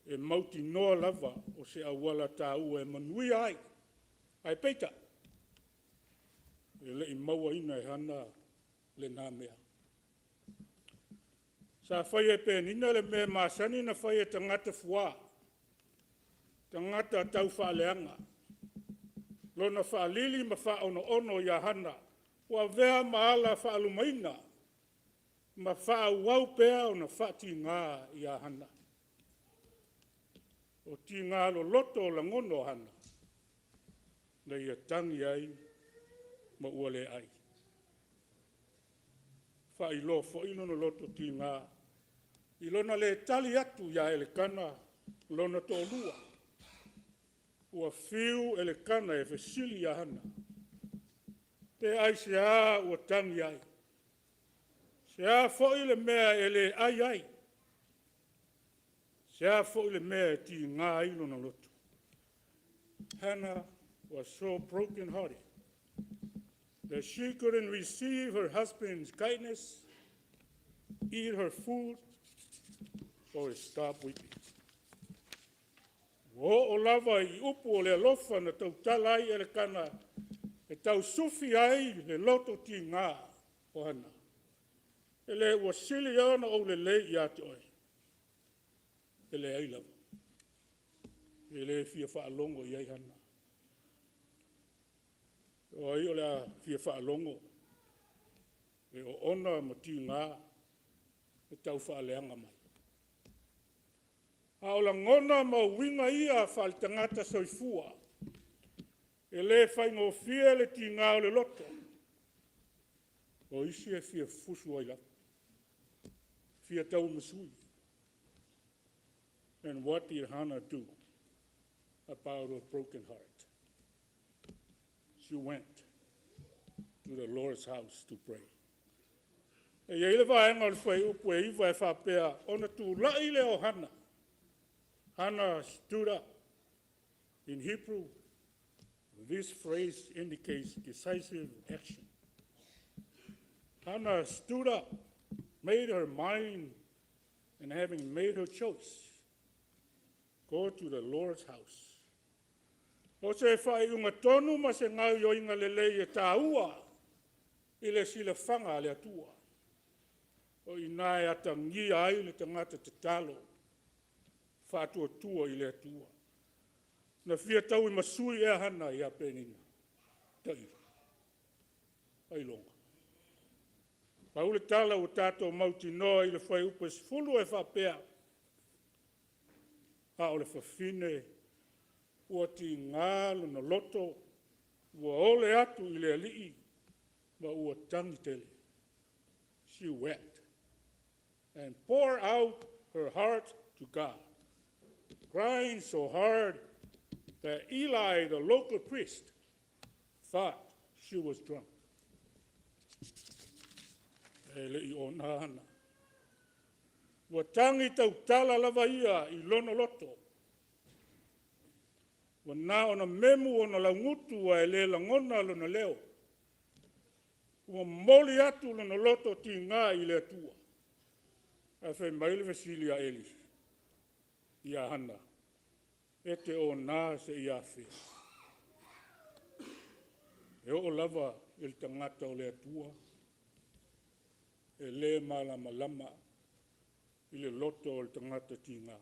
E mauti noa lava o se awala tā ua e manui ai. Ai peita. E le i maua ina e Hana le nā mea. Sa whai e penina le mea masani na whai e tangata fua. Tangata tau whaaleanga. Lona whaalili ma whaono ia Hana. Ua vea maala whaalumaina. Ma whaauau pea o na whaati ngā ia Hana. O ti ngā lo loto la ngono Hana. Na ia tangi ai, ma ua le ai. Wha i lo fo ino no loto ti ngā. I lona le tali atu ia ele kana, lona to lua. Ua fiu ele kana e fesili ia Hana. Te ai se a ua tangi ai. Se a fo i le mea ele ai. Se a fo i le mea ti ngā ilo na loto. Hana was so broken-hearted that she couldn't receive her husband's kindness, eat her food, or stop weeping. O lava I upu o le alofa na tau talai e le kana e tau sufi ai le loto ti ngā o Hana. E le ua sili ana o le lei i ate oi. E le Ailao. E le fia whaalongo i ai Hana. O ai o le fia whaalongo. E o ona ma ti ngā e tau whaaleanga mai. A o la ngona ma winga ia whaal tangata soifua. E le whaingo fia le ti ngā o le loto. O isi e fia fusu ai la. Fia tau masui. And what did Hana do about her broken heart? She went to the Lord's house to pray. E ia ile vaenga le whai upu e iwa e whapea, ona tu lai leo Hana. Hana stood up. In Hebrew, this phrase indicates decisive action. Hana stood up, made her mind, and having made her choice, go to the Lord's house. O se whai unga tonu ma se ngau yo inga lelei e tā ua, i le sila whanga le atua. O i nai ata ngia ai le tangata te talo, whātua tua i le atua. Na fia tau i masui e Hana i a penina. Tai. Ai longa. Paule tala o tātou mauti noa i le whai upe sifulu e whapea. A o le whawhine, ua ti ngālo na loto, ua ole atu i le alii, ma ua tangi tele. She wept and poured out her heart to God, crying so hard that Eli, the local priest, thought she was drunk. E le'i o nā Hana. Ua tangi tau tala lava ia i lono loto. Ua nā ona memu ona laungutu wa e le langona lona leo. Ua moli atu lona loto ti ngā i le atua. A whai maile vesili a Eli. Ia Hana. E te o nā se ia whi. E o lava il tangata o le atua. E le malama lama. I le loto o le tangata ti ngā.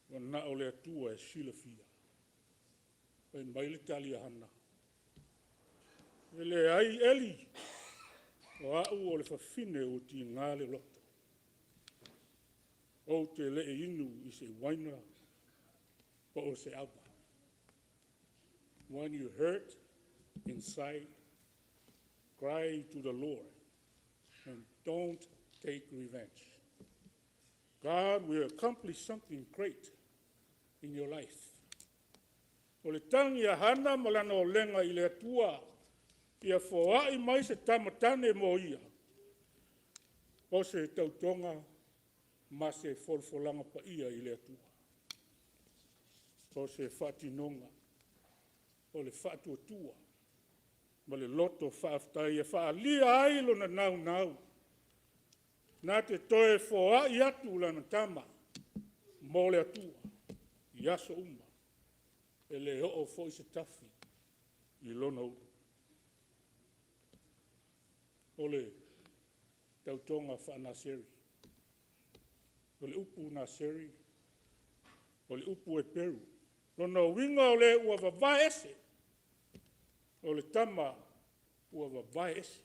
Wa na o le atua e sila fia. E maile tali a Hana. E le ai Eli. O au o le whawhine o ti ngā le loto. O te le inu i se waina. Pa o se aba. When you hurt inside, cry to the Lord. And don't take revenge. God will accomplish something great in your life. O le tangi a Hana malana o lenga i le atua, ia foai mai se tamatane mo ia. O se tautonga, ma se folfolanga pa ia i le atua. O se whatinonga, o le whatuatua, ma le loto whaaftai e whaalia ailo na nau. Nā te toe foa i atu lana tama, mō le atua, i aso uma, e le ho o fo i se tafi, i lona uru. O le tautonga whanaseri, o le upu naseri, o le upu e peru, lona winga o le ua vavai ese, o le tama ua vavai ese.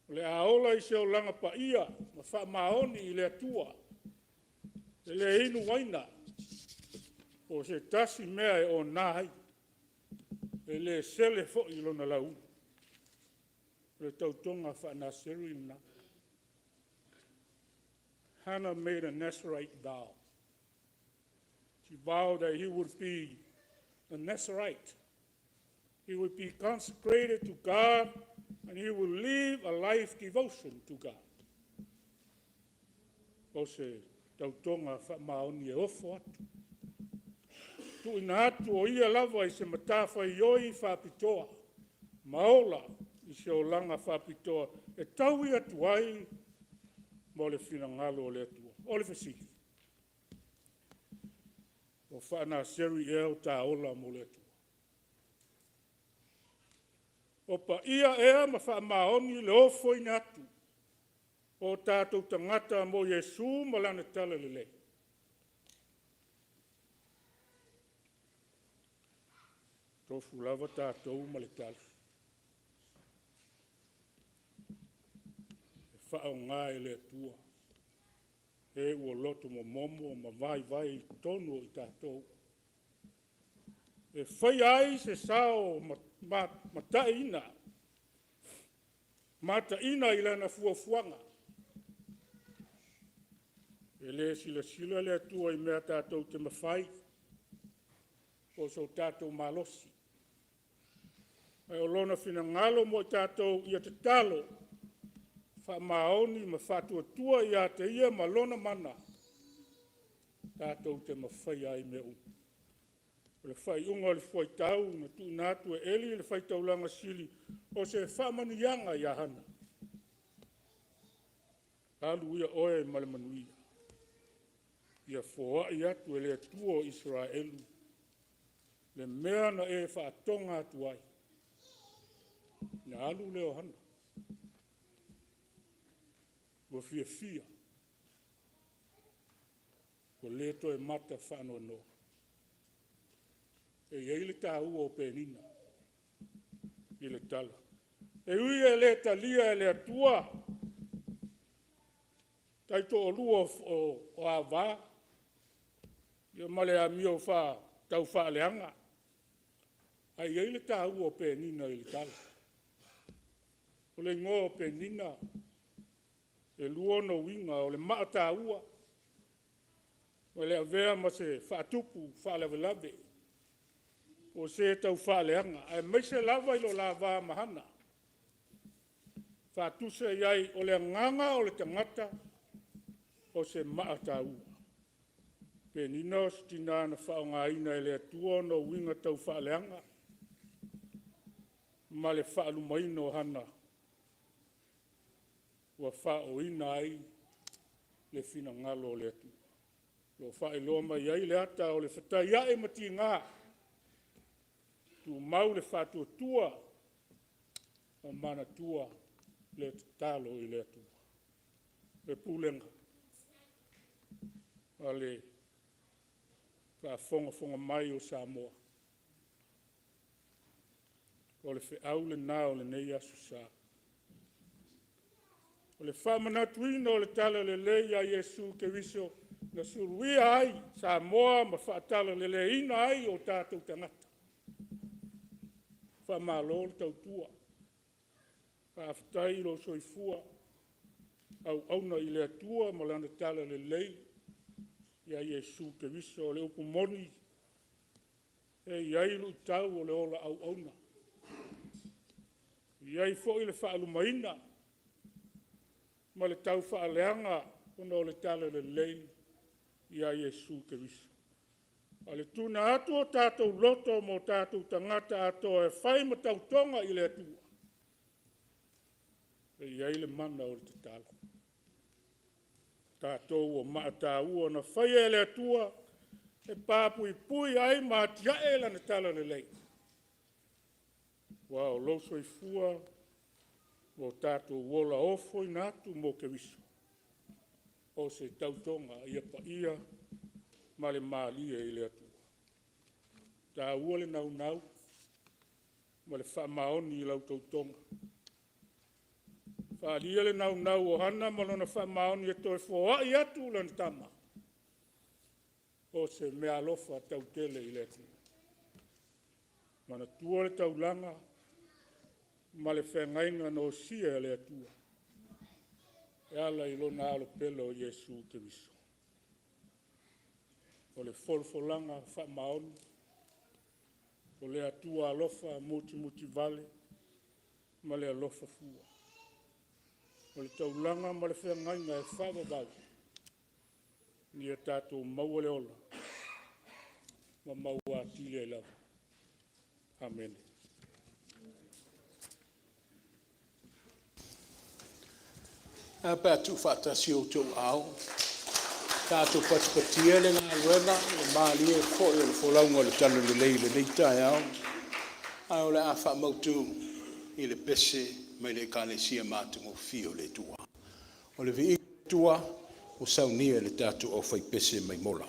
O le aola i se o langa pa ia, ma wha maoni i le atua, e le inu waina, o se tasi mea e o nāi, e le sele fo i lona lau. Le tautonga wha naseri na. Hana made a Nazarite vow. She vowed that he would be a Nazarite. He would be consecrated to God, and he will live a life devotion to God. O se tautonga whamaoni e ofo atu. Tu ina atu o ia lava i se matafa i oi whapitoa. Maola i se o langa whapitoa. E tau i atu ai mo le whinangalo o le atua. O le whasiki. O whaana seri e o tā ola mo le atua. O pa ia ea ma wha maoni le ofo i atu. O tātou tangata mo Yesu ma lana tala lele. Tofu lava tātou ma le tala. E wha o ngā e le atua. E ua loto mo momo ma vai tono i tātou. E whai ai se sao ma taina. Mata ina ila na fuafuanga. Ele sila le atua I mea tātou te mawhai. O so tātou malosi. Ai o lona whina ngalo mo tātou ia te talo. Wha maoni ma whatua tua ia te ia ma lona mana. Tātou te mawhai ai me u. Le whai unga le whai tau, na tu nātu e eli le whai taulanga sili. O se whamanu ianga ia Hana. Alu ia oe ma le manuia. Ia whoa i atu e le atua o Israelu. Le mea na e whaatonga atu ai. Na alu leo Hana. Wa fia. Ko leto e mata whanua no. E eile tā ua o penina. I le tala. E ui e le talia e le atua. Taito o lua o awā. Ia male a mio wha tau wha leanga. Ai eile tā ua o penina i le tala. O le ngō o penina. E lua no winga o le maa tā ua. O le avea ma se whaatupu, whaalavelave. O se tau whaaleanga. Ai meise lava ilo lava mahana. Whaatuse iai o le nganga o le tangata. O se maa tā ua. Penina o stina na whaonga ina e le atua no winga tau whaaleanga. Ma le whaalumaina o Hana. Wa whao ina ai le whina ngalo o le atua. Lo whae loa mai ai le ata o le whatai ae mati ngā. Tu mau le whatua tua. O mana tua le talo I le atua. Le Pulega. A le whafonga mai o Samoa. O le whiau le nā o le nei asu sa. O le whamanatuina o le tala le lei a Yesu ke viso. Na suruia ai, Samoa ma whaatala le leina ai o tātou tangata. Whamalo le tautua. Whaafitai lo soifua. Au auna I le atua ma lana tala le lei. Ia Yesu ke viso o le upumoni. E iai lu tau o le ola au auna. Iai fo I le whaalumaina. Ma le tau whaaleanga ona o le tala le lei. Ia Yesu ke viso. A le tuna atu o tātou loto mo tātou tangata ato e whai ma Tautoga I le atua. E iai le mana o le te tala. Tātou o maata ua na whai e le atua e pāpui pui ai ma tia e la na tala le lei. Wa o loso I fua o tātou wola ofo I natu mo ke viso. O se Tautoga ia pa ia ma le mālia I le atua. Tā ua le nau ma le whamaoni I lau Tautoga. Whaalia le nau o Hana ma lona whamaoni e toi fōa I atu lana tama. O se mea alofa tautele I le atua. Mana tua le taulanga ma le whengainga no sia le atua. E ala I lona alo pelo o Yesu ke viso. O le folfolanga whamaoni. O le atua alofa muti vale. Ma le alofa fua. O le taulanga ma le whengainga e whavavau. Ni e tātou maua le ola. Ma maua atile e lava. Amen. A pētu whaatasi o tau au. Tātou patipatia le ngā ruela, le māli e fōi o le wholaunga le tala le leile nei tai au. Ai o le a whaamautu I le pese mai le kālesia mātungo fio le tua. O le vi tua o saunia le tātou o whai pese mai mola.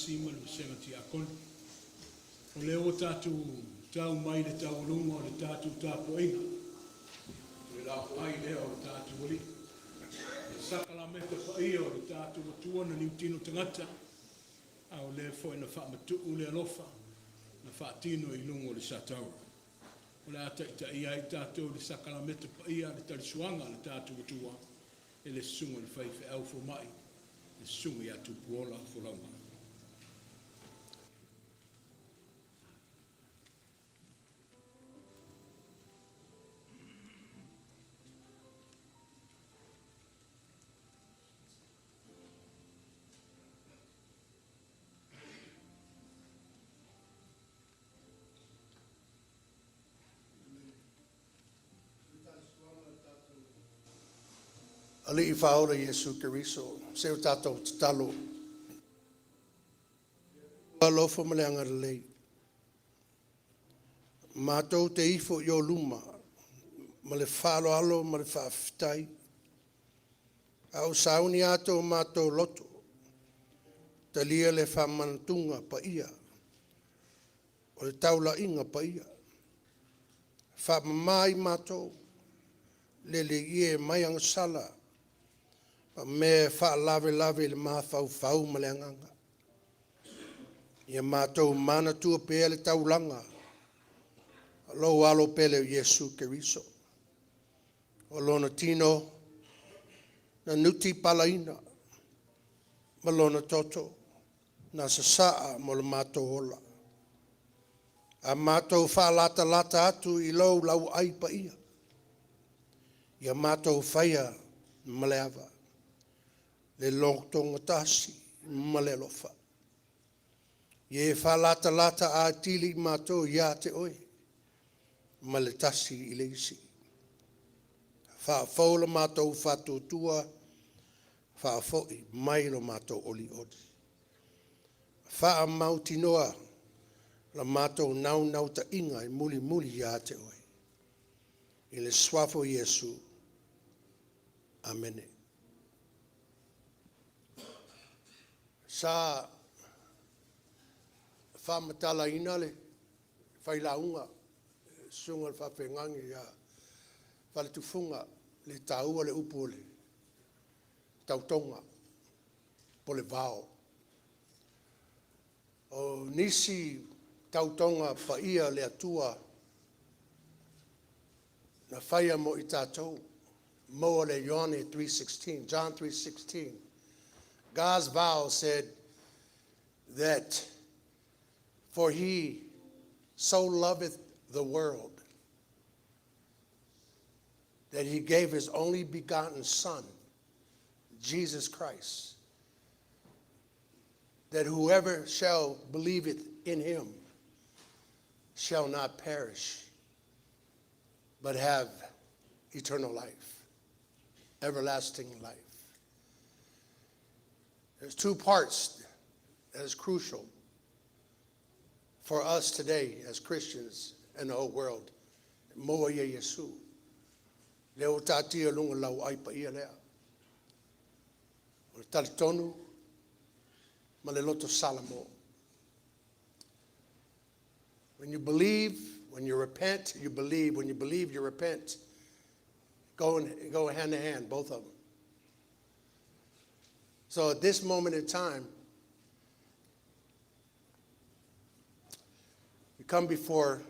nasi ma le senga ti akon. O leo tātou tau mai le tau lunga o le tātou tāpo inga. Le la ai leo o le tātou wali. Le sakala meta pa ia o le tātou watua na liutino tangata. Au le fo ina wha matu le alofa. Na wha tino I lunga o le satau. O le ata ita ia I tātou le sakala meta pa ia le talisuanga le tātou watua. E le sunga le whaife au fo mai. Le sunga ia tu puola fo launga. Ali I whaora Iesu Keriso, seo tātou te talo. Alofa ma le angara lei. Mātou te ifo I o luma, ma le whalo alo ma le whaafitai. Au sauni ato mātou loto, te lia le whamantunga pa ia, o le taula inga pa ia. Whamamai mātou, le ie mai ang sala, me fa lave le mafau ma le anganga. Ia mātou mana tua pea le taulanga. Lo alo pele Iesu Keriso. O lona tino na nuti palaina. Ma lona toto na sasaa mo le mātou hola. A mātou fa lata atu I lo lau ai pa ia. Ia mātou whaia ma le ava. Le longtonga tasi ma le lofa. Ie wha lata a tili mātou ia te oe. Ma le tasi I le isi. Wha faula mātou whatutua. Wha foi mai lo mātou oli odi. Wha mauti noa. La mātou nau ta inga I muli ia te oe. I le swafo Iesu. Amene. Sa whamatala ina le whailaunga sunga le whawhengangi ia whaletufunga le taua le upo le Tautoga po le vao. O nisi Tautoga pa ia le atua na whaia mo I tātou mo le John 3:16. God's vow said that for he so loveth the world that he gave his only begotten son, Jesus Christ, that whoever shall believeth in him shall not perish, but have eternal life, everlasting life. There's two parts that is crucial for us today as Christians and the whole world. Moa ia Yesu. Leo tātia lunga lau ai pa ia lea. O le talitonu, ma le loto salamo. When you believe, when you repent, you believe. When you believe, you repent. Go hand in hand, both of them. So at this moment in time, we come before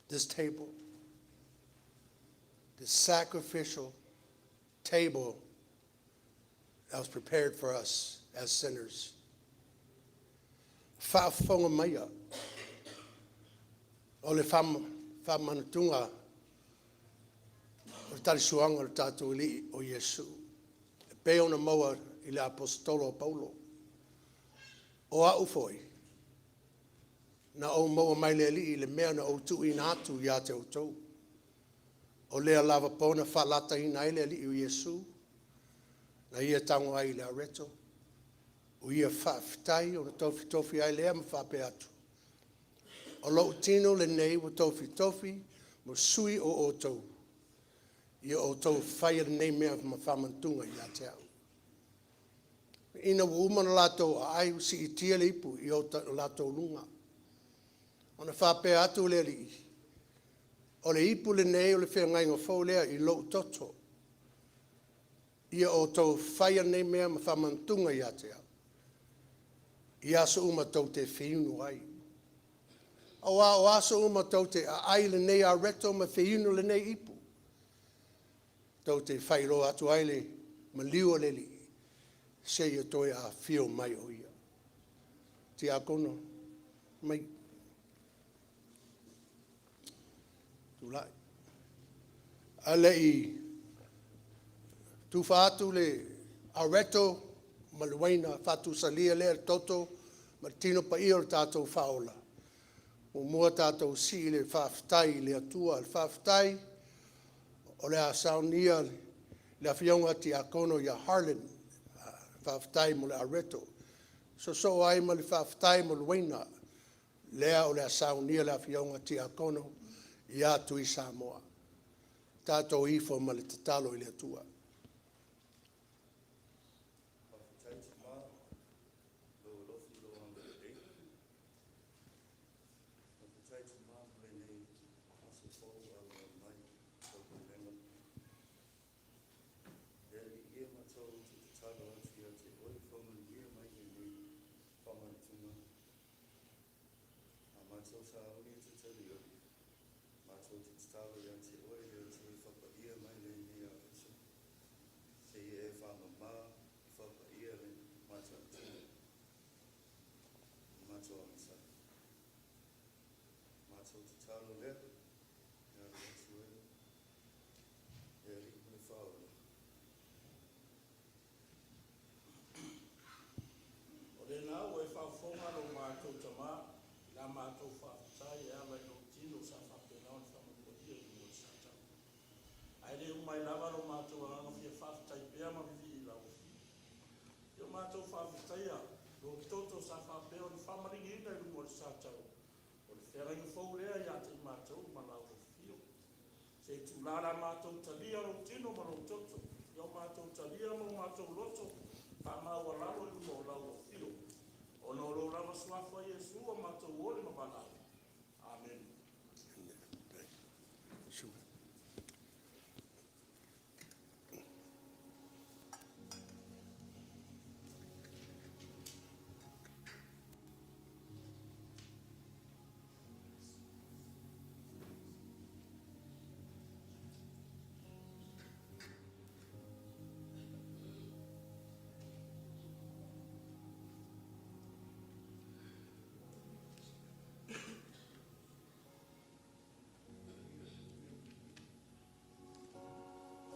this table, this sacrificial table that was prepared for us as sinners. Whaafonga maia, o le whamanatunga, o le talisuanga o tātou ili o Iesu. E pe ona maua I le apostolo Paulo. O a ufoi, na o maua mai le li I le mea na o tu ina atu ia te outou. O lea lava pona whalata ina I le li o Iesu, na ia tango ai le areto. O ia whaafitai o na tofi ai lea ma whape atu. O lo tino le nei o tofi, mo sui o outou. Ia outou whaia le nei mea ma whamantunga ia te au. ina umana lato ai si itia le ipu i o lato lunga. Ona whape atu le li. O le ipu le nei o le whengai ngā whau lea i lo toto. Ia o tau whaia nei mea ma whamantunga i atea. I aso uma tau te whiunu ai. Awa o aso uma tau te ai le nei a reto ma whiunu le nei ipu. Tau te whairo atu ai le ma liua le li. Se ia toi a whio mai o ia. Ti a kono. Mai. Tulai. Ale i tu fatu le areto maluaina fatu salia le toto ma tino pa ia o tātou whaola. O mua tātou si le whaftai le atua le whaftai o le a saunia le awhionga ti a kono ia Harlan whaftai mo le areto. So ai ma le whaftai maluaina lea o le a saunia le awhionga ti a kono ia tui Samoa. Tātou ifo ma le tatalo i le atua. Mai lava ro mātou anga fia whawhitai pēr ma vivi i lau. Io mātou whawhitaia, ro ki toto sa whawhpea o ni whamaringi ina i rungo le sātau. O le wherangi whau lea i ate i mātou ma lau o fio. Se tu lara mātou talia ro tino ma ro toto. Io mātou talia ma mātou loto, pa māua lau i rungo lau o fio. O no lo rama suafa Jesu a mātou ole ma balau. Amen.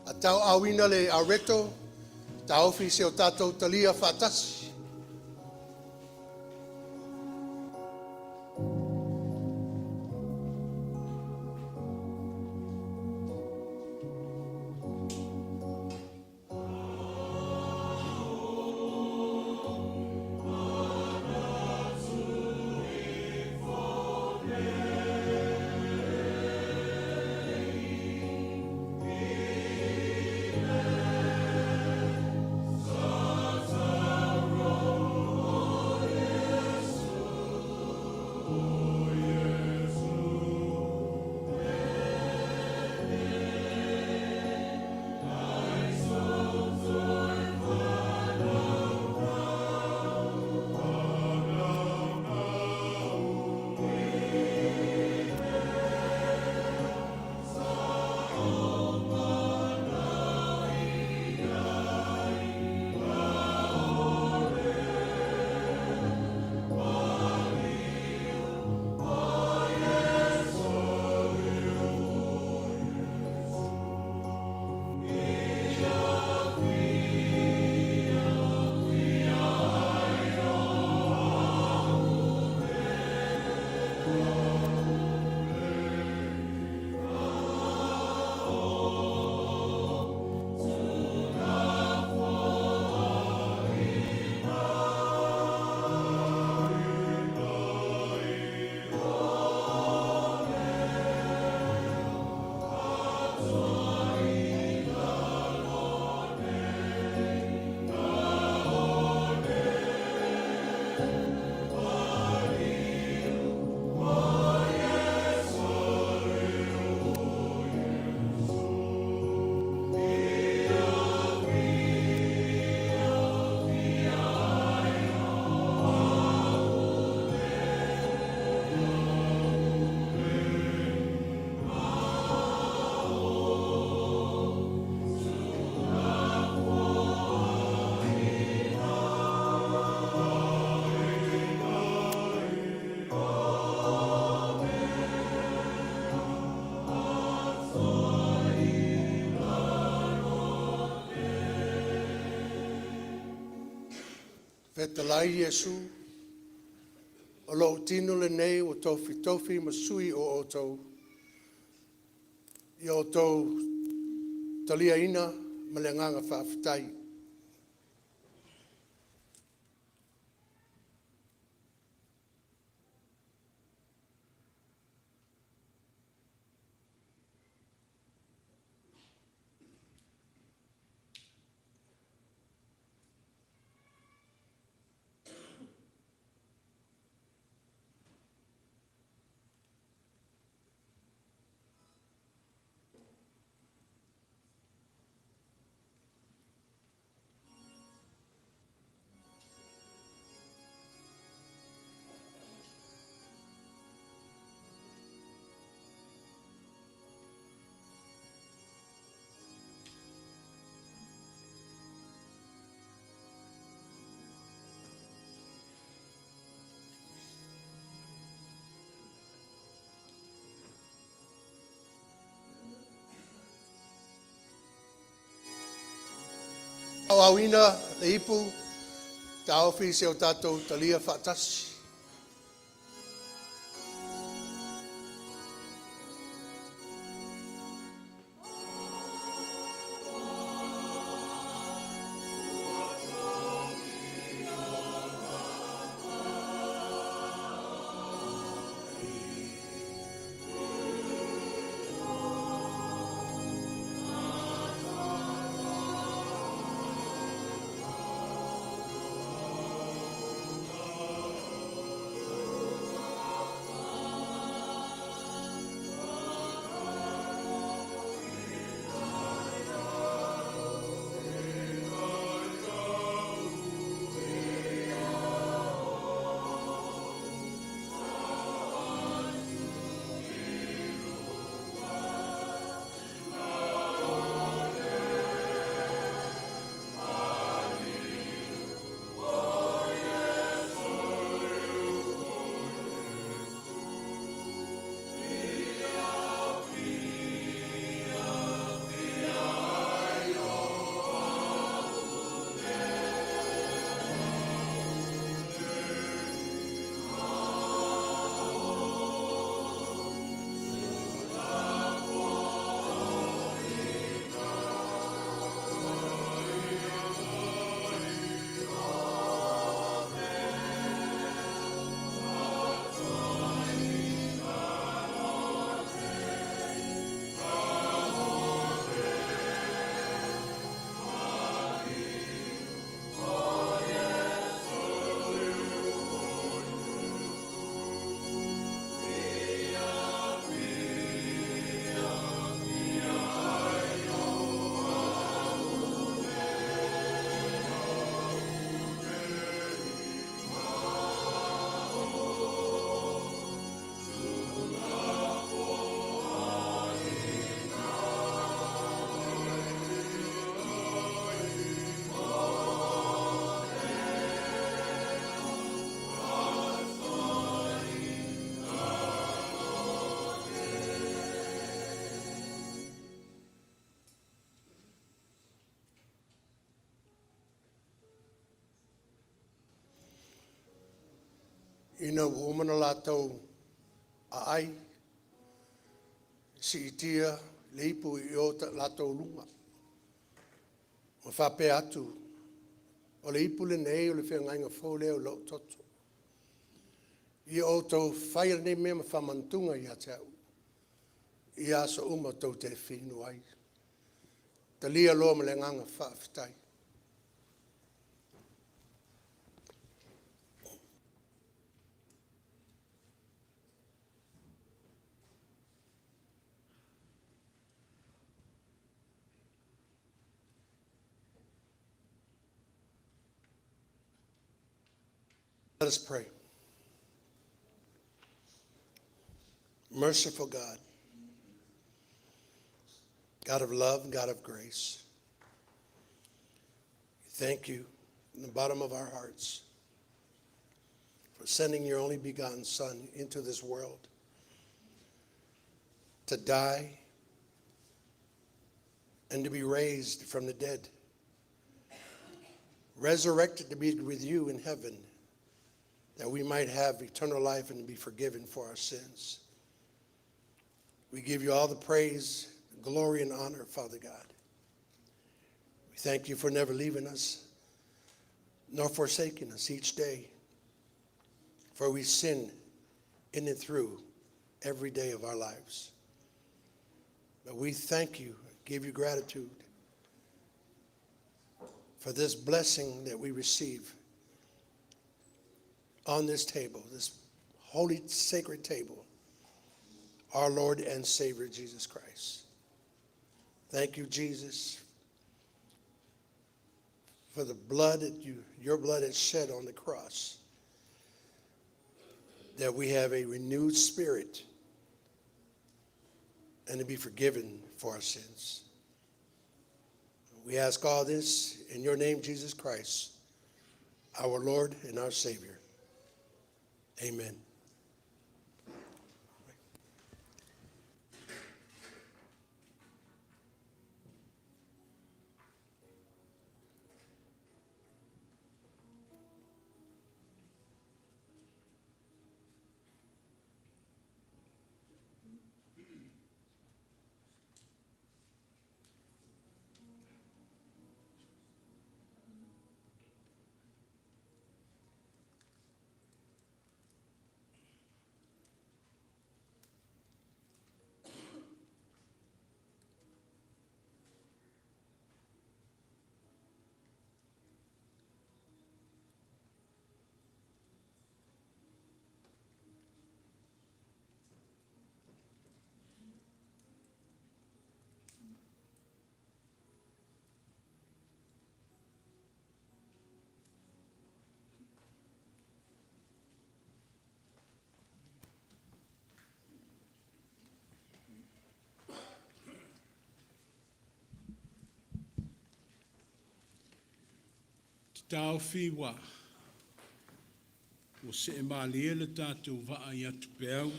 A tau awina le areto, tau ofisi o tātou talia whatasi. Sa Whetalai Yesu, o lo tino le nei o tofi masui o otou. I o tau talia ina ma le nganga whaafitai. Au awina le ipu, ta ofisi o tatou talia whaatasi. Ina umana lātou a ai, si itia le ipu I o lātou lunga. Ma whape atu, o le ipu le nei o le whengainga fōleo lo toto. I o tau whaia nei mea ma whamantunga I a tau. I aso uma tau te whinu ai. Ta lia loa ma le nganga whaafitai. Let us pray. Merciful God, God of love, God of grace, thank you from the bottom of our hearts for sending your only begotten Son into this world to die and to be raised from the dead, resurrected to be with you in heaven, that we might have eternal life and be forgiven for our sins. We give you all the praise, glory, and honor, Father God. We thank you for never leaving us, nor forsaking us each day, for we sin in and through every day of our lives. But we thank you, give you gratitude for this blessing that we receive on this table, this holy, sacred table, our Lord and Savior, Jesus Christ. Thank you, Jesus, for the blood that your blood is shed on the cross, that we have a renewed spirit and to be forgiven for our sins. We ask all this in your name, Jesus Christ, our Lord and our Savior. Amen. Tau whiwa, o se e mālia le tātou waa i atu peau,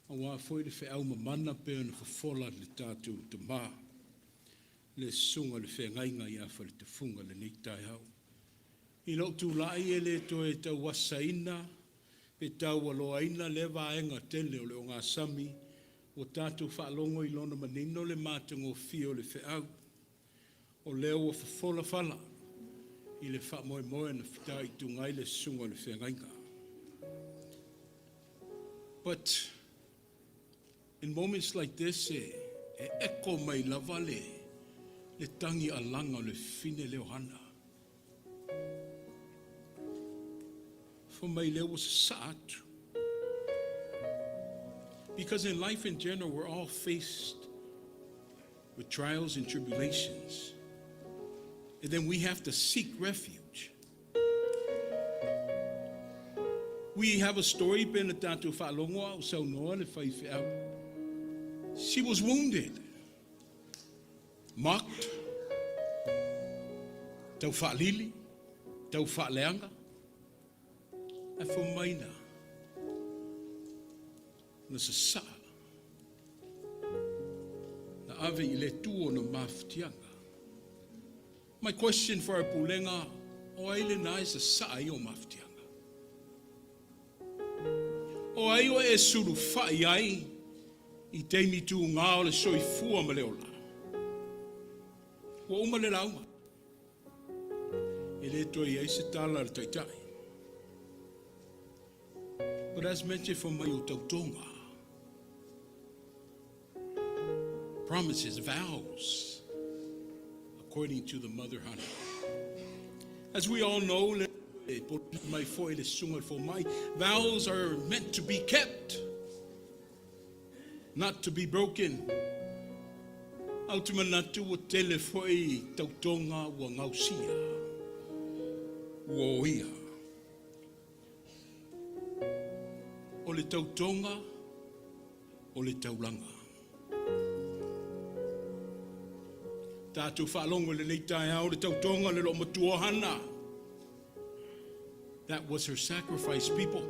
a wā foi le whiau mamana peo na whawhola le tātou te mā, le sunga le whengainga i awha le te funga le nitai hau. I lau tū lai e le to e tau wasaina, pe tau aloaina le vaenga tele o le o ngā sami, o tātou whaalongo i lona manino le mātango fio le whiau, o leo o whawhola whala, i le wha moe moe na whita i tungai le sunga le whengainga. But in moments like this, e eko mai lava le tangi alanga le fine leo hana. For mai leo was saatu. Because in life in general, we're all faced with trials and tribulations. And then we have to seek refuge. We have a story, Benediction, she was wounded, mocked, tau whaalili, tau whaaleanga, e whamaina, na sa saa, na ave I le tuo na mawhitianga. My question for our Pulega, o aile na e sa saai o mawhitianga. O aio e suru whai ai, I teimi tū ngā o le soi fua ma leola. O uma le lauma. E le toi ai se tala le taitai. But as mentioned from my Tautoga, promises, vows, according to the mother Hana. As we all know, my vows are meant to be kept, not to be broken. Ultimately, o tele foi Tautoga wa ngausia, wa ia. O le Tautoga, o le taulanga. Tātou whaalongo le leitai au le Tautoga le lo matua Hana. That was her sacrifice, people.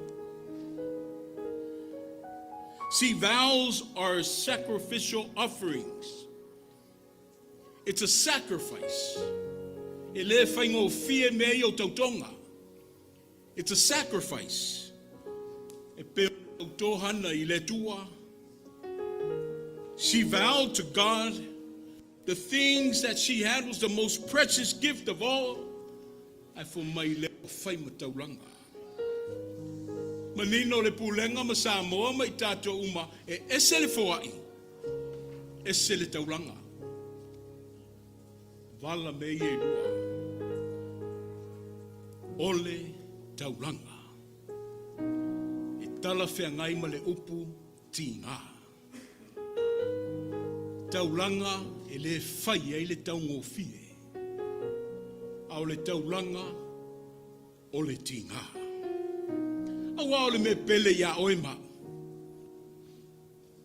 See, vows are sacrificial offerings. It's a sacrifice. E le whaingo fie mea i o Tautoga. It's a sacrifice. E pe o Hana I le tua. She vowed to God the things that she had was the most precious gift of all. Ai fo mai le o whai matauranga. Manino le Pulega ma Samoa ma I tātou uma e ese le foai. Ese le tauranga. Vala me I e lua. Ole tauranga. E tala whea ngai ma le upu tīnga. Tauranga e le whai e le taungo fie. Au le tauranga o le tīnga. Awa o le me pele ia oema.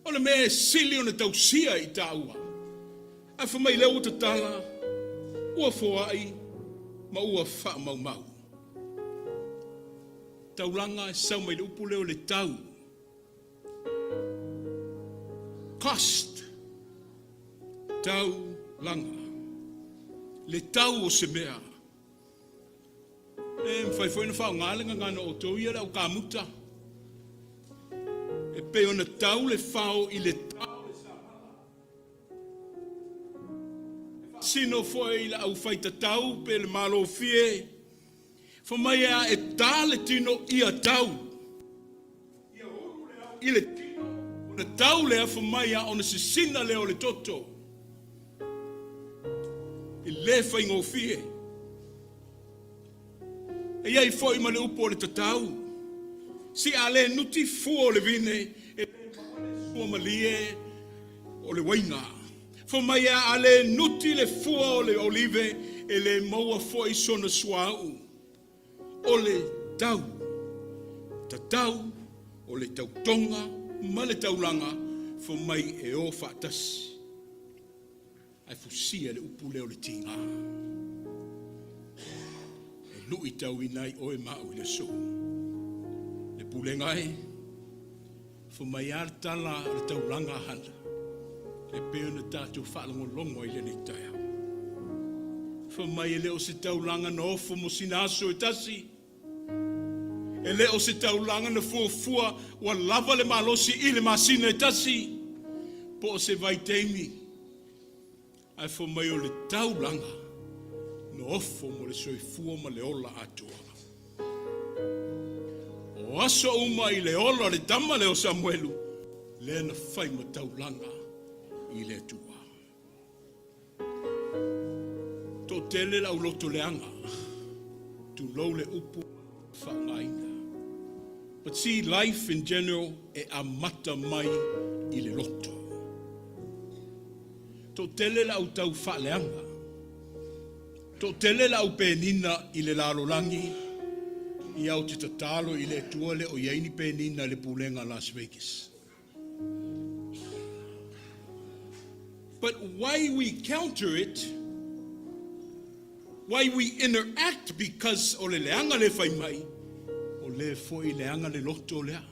O le me sili o na tausia I taua. A whamai leo ta tala, ua foai, ma ua wha mau mau. Tauranga e sau mai le upu leo le tau. Cost. Tau langa. Le tau o se mea. E mwhai na whao ngālenga ngana o tau ia rau kāmuta. E pe ona tau le whao I le tau le samala. E sino foi I le au whaita tau pe le malo fie. Whamai e tā le tino ia tau. I le tino. O le tau lea whamai o na sisina leo le toto. I le whaingo fie. E iai foi ma le upo le tatau. Si ale nuti fua o le vine, e le fua malie o le wainga. Fo mai ale nuti le fua o le olive, e le maua foi sona suau. O le tau. Tatau, o le tautonga, ma le taulanga, fo mai e o whaatasi. Ai fusia le upu leo le tinga. Lui tau inai oe mau I le so. Le Pulega e, fo mai ar tala le tauranga hana. Le peo na tātou whaalongolongo I le ni taia. Fo mai e leo se tauranga na ofo mo sinaso e tasi. E leo se tauranga na fuafua wa lava le malosi I le masina e tasi. Po se vai teimi. Ai fo mai o le tauranga. No ofo mo le soifua ma le ola atua. O aso uma I le ola le tama le o Samuelu, le na whai ma taulanga I le atua. Tō tele lau loto leanga, tu lau le upu whangaina. But see, life in general e amata mai I le loto. Tō tele lau tau whaleanga, Tō tele lau penina I le lalolangi, I au te tatalo I le tuale o iaini penina le Pulega Las Vegas. But why we counter it, why we interact because o le leanga le whai mai, o le foi leanga le loto lea.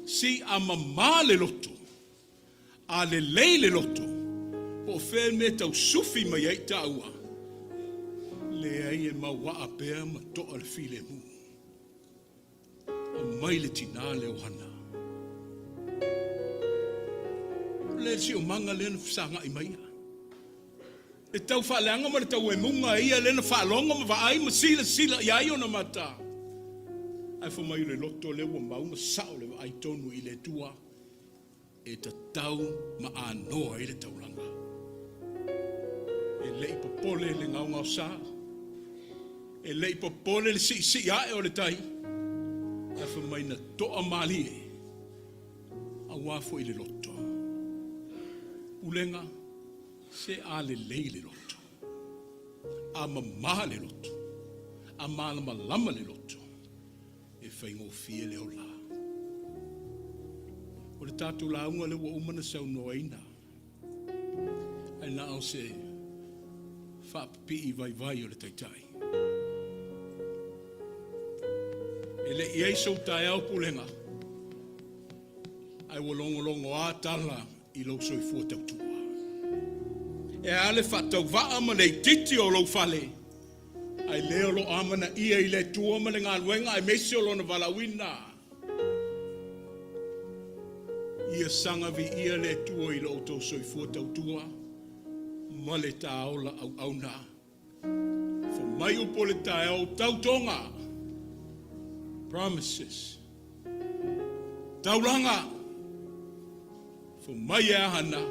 Si a mama le loto, a le lei le loto, o whea me tau sufi mai ai taua. Le ai e maua apea ma toa le file mu. A mai le tina le o Hana. Le si o manga le na whisanga I mai. Le tau whaaleanga ma le tau e munga ia le na whaalonga ma vaai ma sila I ai o na mata. Ai fo mai le loto le ua mau ma sao le vaai tonu I le tua. E ta tau ma anoa I le taulanga. E lei popole le ngau ngau sa. E lei popole le si ae o le tai. E fa mai na toa mali e. A wafo I le loto. Pulega, se a le lei le loto. A mama le loto. A malama lama le loto. E whaingo fie le o la. O le tātou launga le wa umana sau noa ina. Ai na au se whapi I vai o le taitai. E le iei sau tai au Pulega. Ai wa longo a tala I lo soi fua tautua. E ale whatau waa ma nei titi o lau whale. Ai leo lo amana ia I le tua ma le ngā luenga ai mesi o lona walawina. Ia sanga vi ia le tua I lo tau soifua tautua. Ma le taola au au na. Fo mai upo le tae Tautoga. Promises. Taulanga. Fo mai e Hana.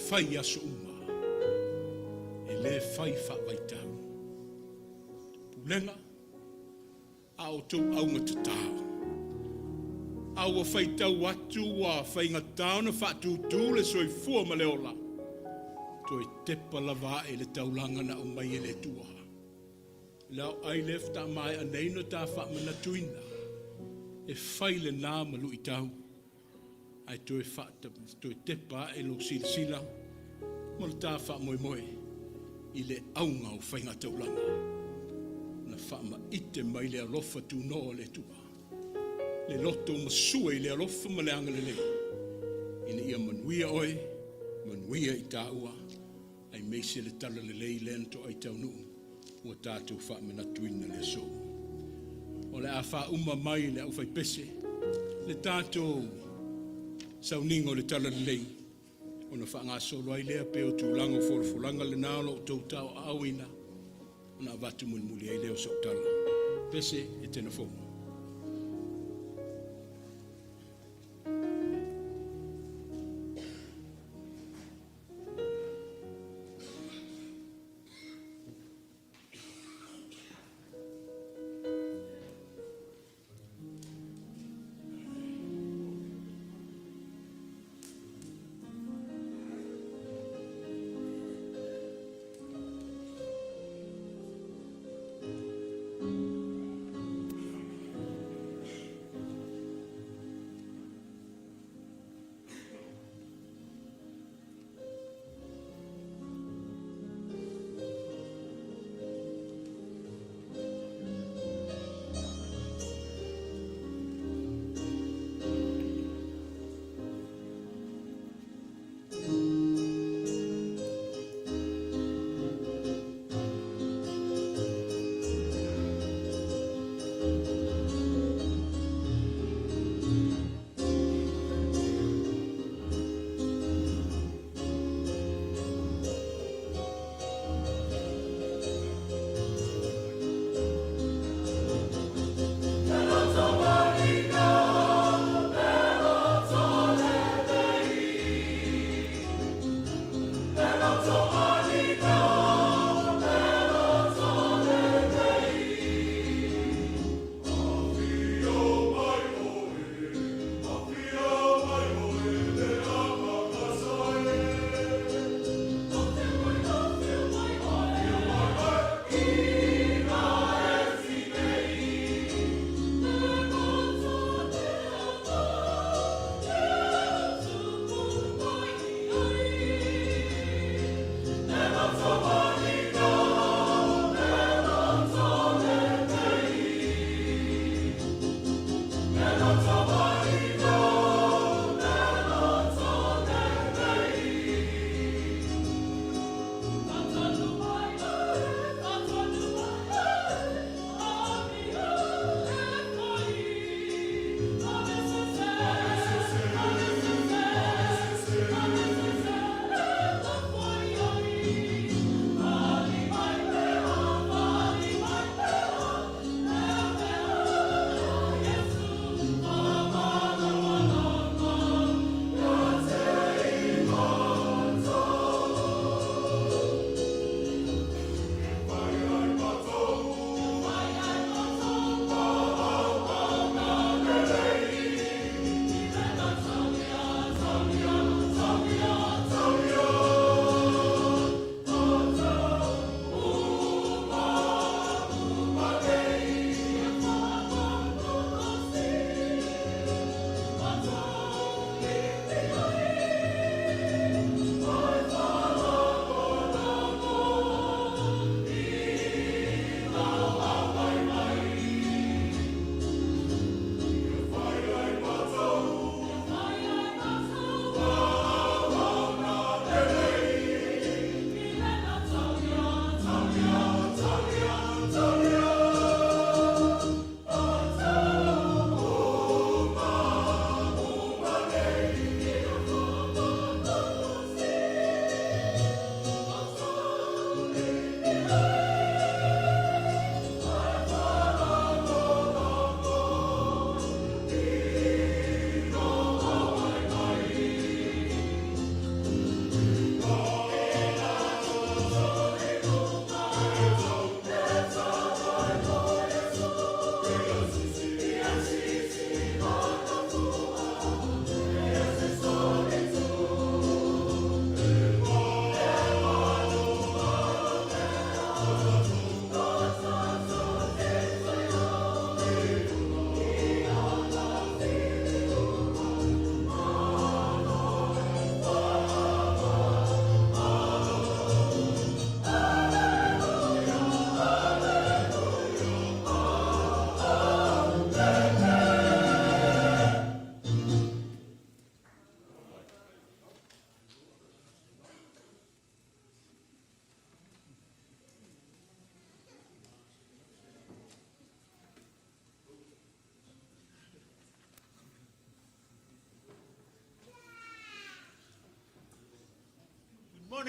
Fai aso uma. E le fai fa waitau. Pulega. Ao tau au ngatatau. Au a fai tau atu wa fai ngatau na fatu tu le soifua ma leola. Toi tepa lava e le taulanga na umai e le tua. Lau ai lefta mai anei no ta fa mana tuina. E fai le nā malu I tau. Ai toi fa toi tepa e lo silsila. Ma le ta fa moe moe. I le aunga o fai ngataulanga. Na fa ma ite mai le alofa tu no le tua. Le loto masua I le alofa ma le anga le le. I le ia manuia oe. Manuia I ta ua. Ai meise le tala le lei lento ai tau nuu. Ua tātou wha mena tuina le so. O le a wha uma mai le au whai pese. Le tātou sauningo le tala le lei. O na wha ngā solo ai lea peo tūlanga fulanga le nālo o tau tau awina. O na watu muli ai leo sok tala. Pese Etena fōma.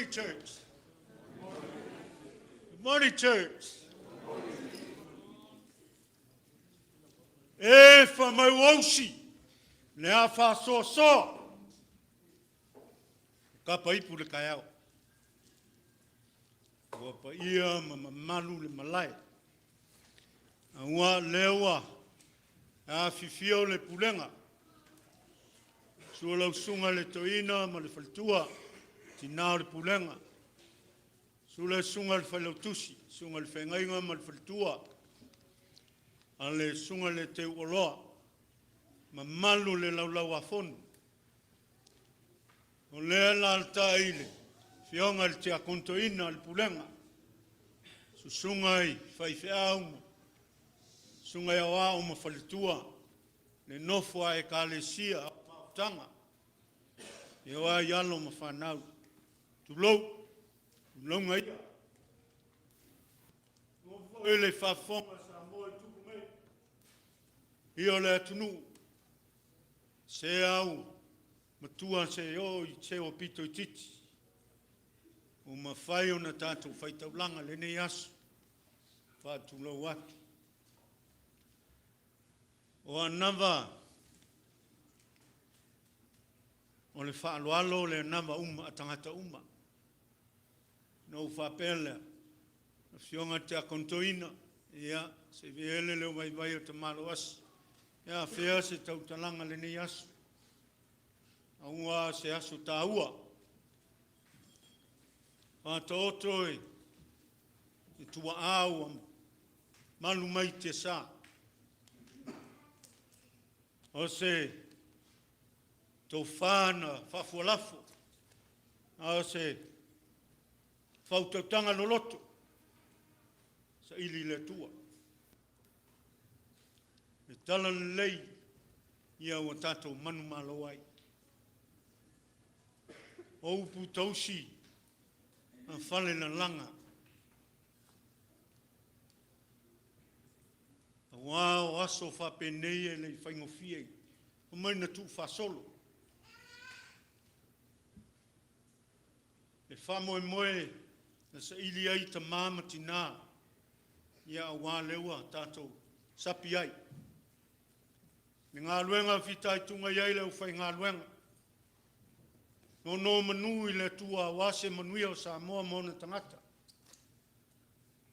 morning, church. Good morning, church. E fa mai wausi, le a fa so. Ka pa ipu le kaiao. Ua pa ia malu le malai. A ua lewa, a fifio le pulenga. Sua lau sunga le toina ma le faltua, tina le pulenga. Sula sunga le falautusi, sunga le whengainga ma le faltua. Ale sunga le te uoloa, ma malu le laulau a fonu. O lea la alta ile, fionga le te akontoina le pulenga. Sunga i whaifea uma, sunga i awa uma faltua, le nofua e ka le sia a pautanga. E oa i alo ma whanau. Tulou, longa ia. Nofua e le whafonga Samoa i tuku mei. Io le atunu, se au, matua se o i te o pito i titi. O ma whai o na tātou whaitaulanga le nei asu. Whātu lau atu. O anava, o le whaaloalo le anava uma a tangata uma. Nau whapele, na fionga te akontoina, ia, se vihele leo vai o te malo asi. Ia, whea se tautalanga le nei asu. Aua se asu tāua. Pāta otoi, e tua au malu mai te sā. O se tau whāna whafualafo. O se whautautanga loloto. Sa ili le tua. E tala lei ia o tātou manu malo ai. O upu tausi a whale na langa. A wā o aso whapenei e lei whaingofiei. O mai na tu whasolo. E whamoe moe na sa ili ai ta māmati nā. Ia a wā leua tātou sapi ai. Me ngā luenga whitai tunga iai leo whai ngā luenga. No manu i le tua wase manuia o Samoa mona tangata.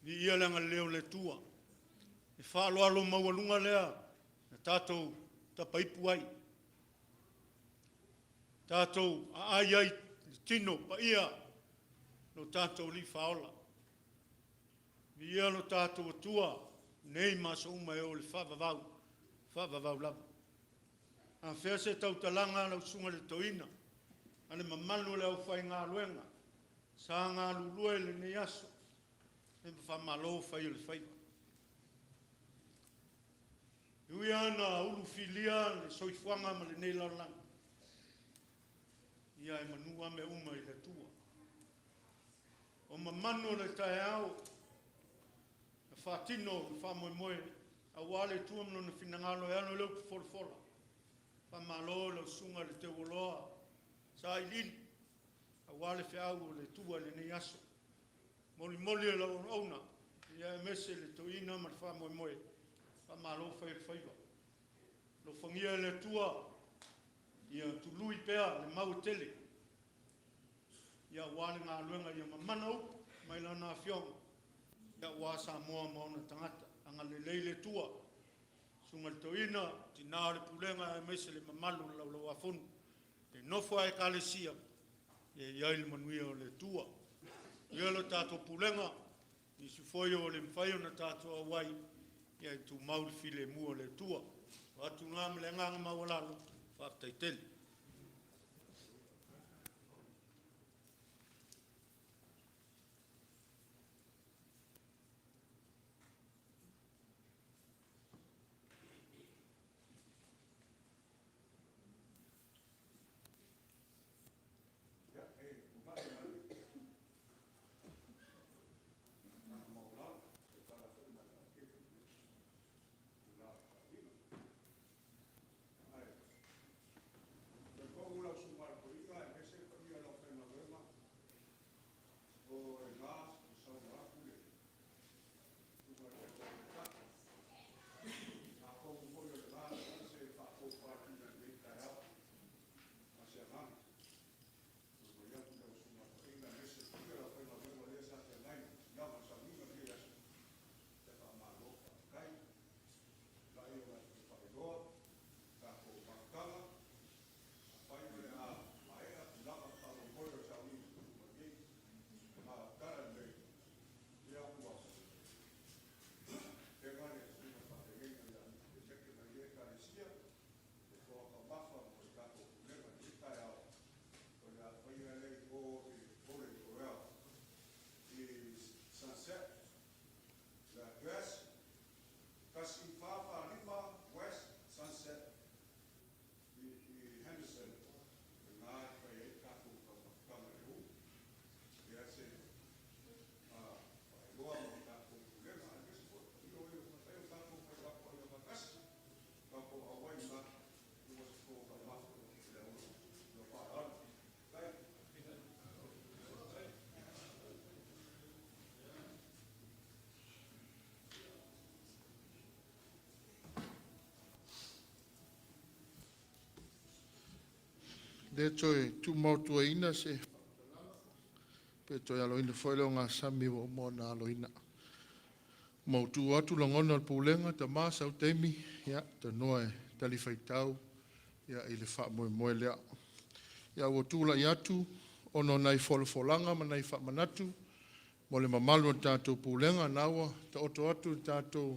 Ni ia langa leo le tua. E whaaloalo maualunga lea, na tātou tapaipu ai. Tātou a ai tino pa ia, no tātou li whaola. Ni ia no tātou atua, nei maso uma e o le whavavau lava. A whea se tautalanga lau sunga le toina. Ane mamalu le au whai ngā luenga. Sā ngā lulue le nei aso. E whamalo whai o le whaiva. Ui ana ulu filia le soifuanga ma le nei laulanga. Ia e manua me uma i le tua. O mamanu le tae au. E whatino le whamoe moe. A wale tua mno na whinangalo e ano leu ki Whamalo le sunga le te woloa. Sa ilin, a wale whiau o le tua le nei aso. Moli e lau auna, ia e mese le toina ma le whamoe moe. Whamalo whai le whaiva. Lo whangia le tua, ia tului pea le mau tele. Ia wale ngā luenga ia mamana upu, mai lana whionga. Ia wā Samoa maona tangata, anga le leile tua. Sunga le toina, tina le pulenga e mese le mamalu lau afonu. E nofua e kalesia, e iai le manuia o le tua. Ia lo tātou pulenga, i sufoi o le mwhaio na tātou awai, ia i tu mauri file mua le tua. Watu ngā mele nganga mawalalo, whaptaiteli. le toi tu mau tua ina se pe toi alo ina foi lo nga sami wo mo na alo ina mau tu atu longona al Pulega ta masa o temi ya ta noe tali faitau ya ile fa mo mo le ya wo tu la yatu ono nai folanga ma nai fa manatu mo le mamalu tatou Pulega naua ta oto atu tatou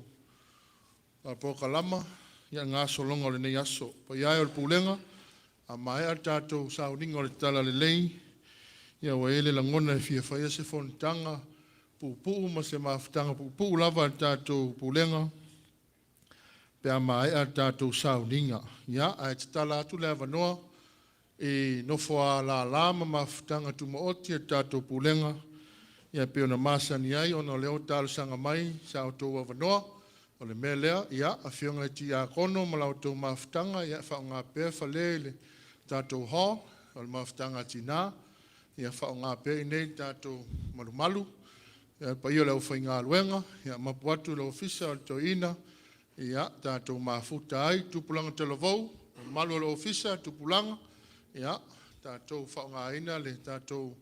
a pokalama ya ngā solonga le nei aso pa ia o le Pulega a mai a tatou sauninga o le tala le lei ia wa ele langona e fia faia se fontanga pupu ma se mafutanga pupu lava tatou Pulega pe a mai a tatou sauninga ia a te tala atu le avanoa e nofo a la lama mafutanga tu maoti a tatou Pulega ia pe ona masani ai ona leo tala sanga mai sa o tō avanoa o le mea lea ia a fionga ti a kono ma lau tō mafutanga ia whao ngā pēr whale le tatou ho o le mafutanga tina ia whao ngā pēr nei tatou malumalu ia pa ia leo whai ngā luenga ia mapu atu leo ofisa o le tō ina ia tatou mafuta ai tupulanga te lavou malu o le ofisa tupulanga ia tatou whao ngā ina le tatou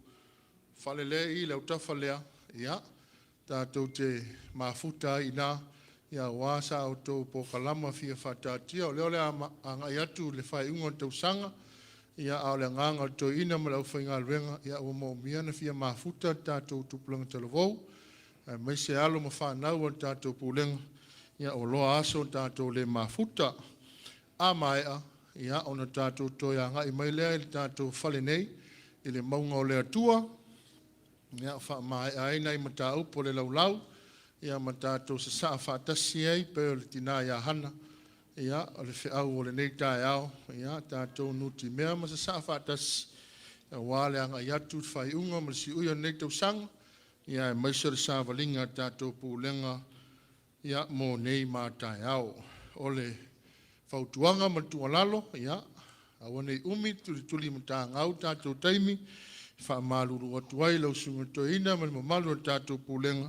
whalele i leo tawhalea ia tatou te mafuta ai ina ia wasa o tō pokalama fia whatatia o leo le anga i atu le whai unga tau sanga ia au le nganga o tō ina ma lau whai ngā luenga ia o mo miana fia mafuta tātou tupulanga te lavou mai se alo ma whanau o tātou Pulega ia o loa aso tātou le mafuta a maea ia ona tātou toia ngai mai lea i tātou whale nei i le maunga o le atua ia wha mai ai nei mata upo le laulau ia ma tātou se saa whaatasi ai pe o le tina ia Hana ia o le whiau o le nei tae au ia tātou nuti mea ma se saa whaatasi ia wale anga i atu whai unga ma le si uia nei tau sanga ia e maisa le saa walinga tātou Pulega ia mo nei ma tae au o le whautuanga ma tualalo ia awa nei umi tuli ma tā ngau tātou taimi wha maluru atu ai lau sunga toina ma le mamalu o tātou Pulega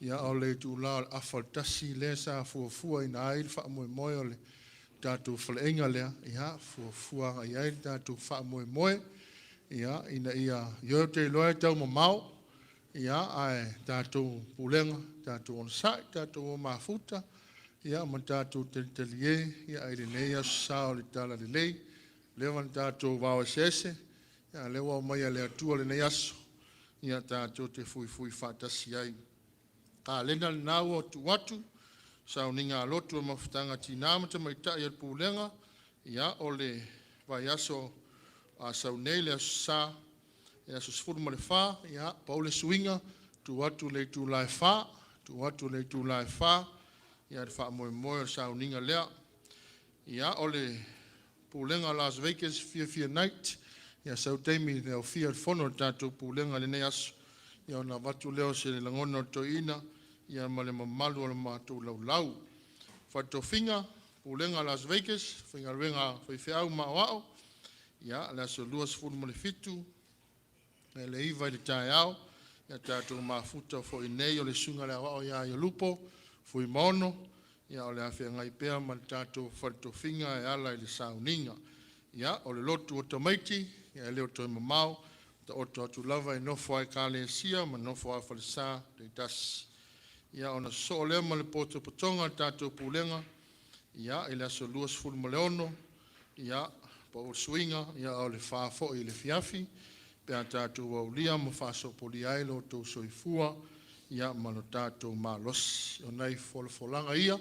ia o le tu la afaltasi le sa fuafua ina ai fa moe moe o le tātou whaleinga lea ia fuafua ai ai tātou fa moe moe ia ina ia yo te loe tau mamau ia ai tātou Pulega tātou onsai tātou o mafuta ia ma tātou telie ia ai le nei asa o le tala le lei lewan tātou vau sese ia lewa mai le atua le nei aso ia tātou te fui whatasi ai ka lena nau o tu watu sa uninga lotu o mafutanga tina mata mai tai al Pulega ia o le vai aso a saunei le sa ia so sfuru ma le wha ia paule suinga tu watu le tu lai wha tu watu le tu lai wha ia le wha moe moe o sa uninga lea ia o le Pulega Las Vegas fia night ia sau teimi leo fia fono tātou Pulega le nei aso ia ona watu leo se le langona o toina ia ma le mamalu o le mātou laulau. Whatofinga, Pulega Las Vegas, whingaruenga whaiwheau mao ia le aso luas funu mo le fitu, le iwa i le tae au, ia tātou mafuta fo i nei o le sunga le awao ia i lupo, fui mono, ia o le awhia ngai pēr ma le tātou whatofinga e ala i le sauninga. Ia o le lotu o tamaiti, ia leo toi mamau, ta oto atu lava i nofo ai kāle sia, ma nofo ai whalisa le tasi. Ia ona so lea ma le poto potonga tātou Pulega, ia i le aso luas fulu ma le ono, ia pa o suinga, ia o le whafo i le fiafi, pēr tātou au lia ma whaso poli ai lo tau soifua, ia ma no tātou malos. O nei folanga ia,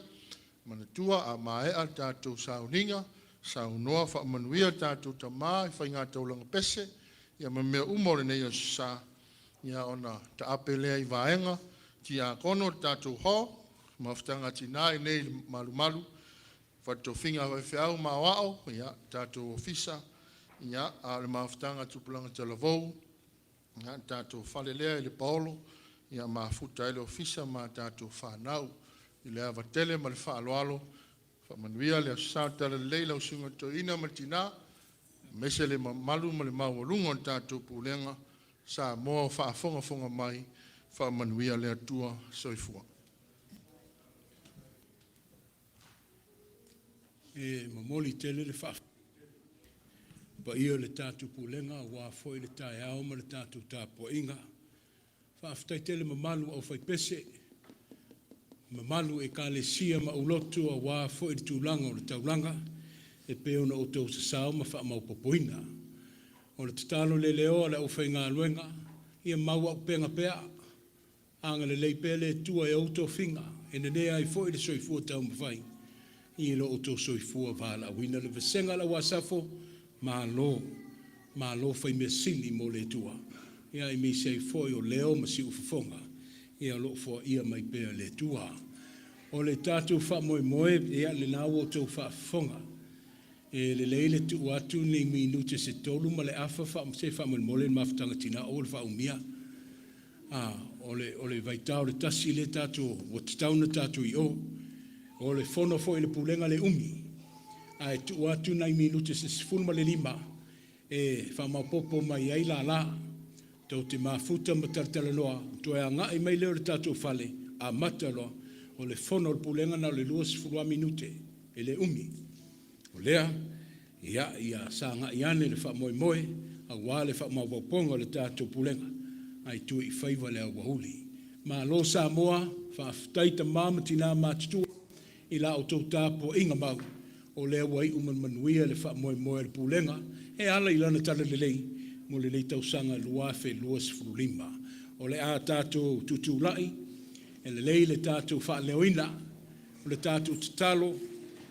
ma na tua a maea tātou sauninga, saunoa wha manuia tātou tamā, i whainga taulanga pese, ia ma mea umore nei o sa, ia ona ta apelea i vaenga, ti a kono tātou ho, mafutanga tina i nei malu, whatofinga whaiwheau mawao, ia tātou ofisa, ia a le mafutanga tupulanga te lavou, ia tātou whalelea i le paolo, ia mafuta i le ofisa ma tātou whanau, i le avatele ma le whaaloalo, whamanuia le asatala le leila o sunga toina ma tina, mese le malu ma le mawalunga tātou Pulega, sa moa whaafonga mai, whamanuia le atua soifua. E mamoli tele le wha. pa ia le tātou pulenga, wā foi le tae au ma le tātou tāpua inga. Whaaftai tele mamalu au whai pese, mamalu e ka le sia ma ulotu a wā foi le tūlanga o le taulanga, e peo na o tau sa sao ma wha mau popoina. O le tatalo le leo le au whai ngā luenga, ia mau au penga pea, anga le leipe le tua e auto finga, e ne ai foi le soifua tau mawhai, i lo auto soifua vala wina le vesenga la wasafo, ma lo whai mea sili mo le tua. Ia i mi sei foi o leo ma si ufafonga, ia lo fo ia mai pea le tua. O le tatu wha moe moe, ia le nao o tau wha fonga. E le leile tu atu ni minute se tolu ma le afa se wha moe mole mafutanga tina o le wha umia. O le vaitao le tasi le tatu, o tatau na tatu i o le fono fo i le pulenga le umi. Ai tu atu nai minute se sifunu ma le lima, e wha maupopo mai ai la, tau te mafuta ma taratala loa, tu e anga i mai leo le tatu fale, a mata loa, o le fono le pulenga na le lua sifurua minute, e le umi. O lea, ia sa nga i ane le wha moe moe, a wale wha maupoponga le tatu pulenga, ai tu i whaiva le awahuli. Ma lo Samoa, wha aftaita mamatina matutua, i la o tau tāpo inga mau, o lea wai uman manuia le wha moe moe le pulenga, e ala i lana tala le lei, mo le leitau sanga luafe luas furulima. O le a tātou tutu lai, e le lei le tātou wha leoina, o le tātou tatalo,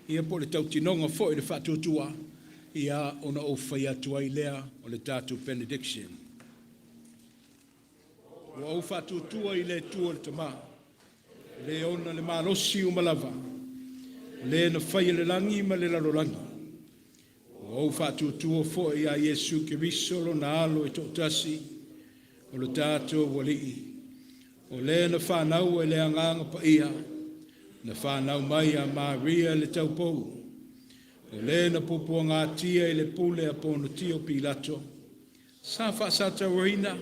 ia po le tau tinonga fo i le wha tutua, ia ona o whai atu ai lea o le tātou Benediction. O au wha tutua i le tua le tama, le ona le malosi o malava, le na whai le langi ma le lalolangi. O whātutua fo i a Iesu ke risolo na alo e tōtasi o le tātou walii. O le na whanau e le anganga pa ia, na whanau mai a Maria le taupou. O le na pupua ngā tia i le pule a pono tio Pilato. Sa whaasata warina,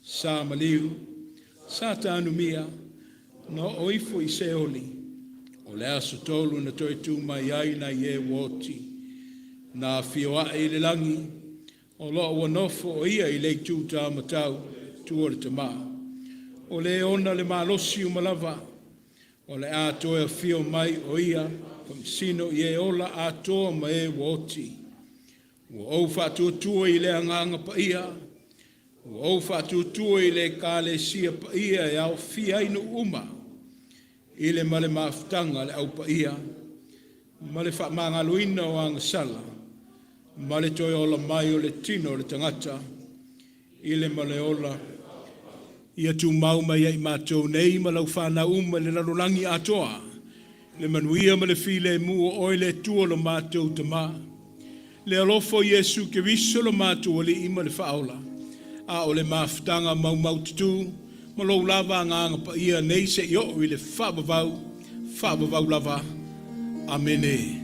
sa maliu, sa tānumia, no oifo i seoli. O le aso tolu na toi tū mai ai na ie woti. Na fioa e le langi, o loa wanofo o ia i le tūta matau, tua le tama. O le ona le malosi o malava, o le atoa fio mai o ia, sino i e ola atoa ma e woti. O au whatuatua i le anganga pa ia, o au whatuatua i le kāle sia pa ia e au fia inu uma, i le male maftanga le au pa ia, male whamangaluina o angasala, male toi ola mai o le tino o le tangata, i le male ola, ia tu mau mai ai mātou nei, ma lau whana uma le larolangi atoa, le manuia ma le file mua oi le tua lo mātou tama, le alofo Iesu ke viso lo mātou ali ima le whaola, a o le maftanga mau tutu, ma lau lava nganga pa ia nei se i o i le whabavau lava, amene.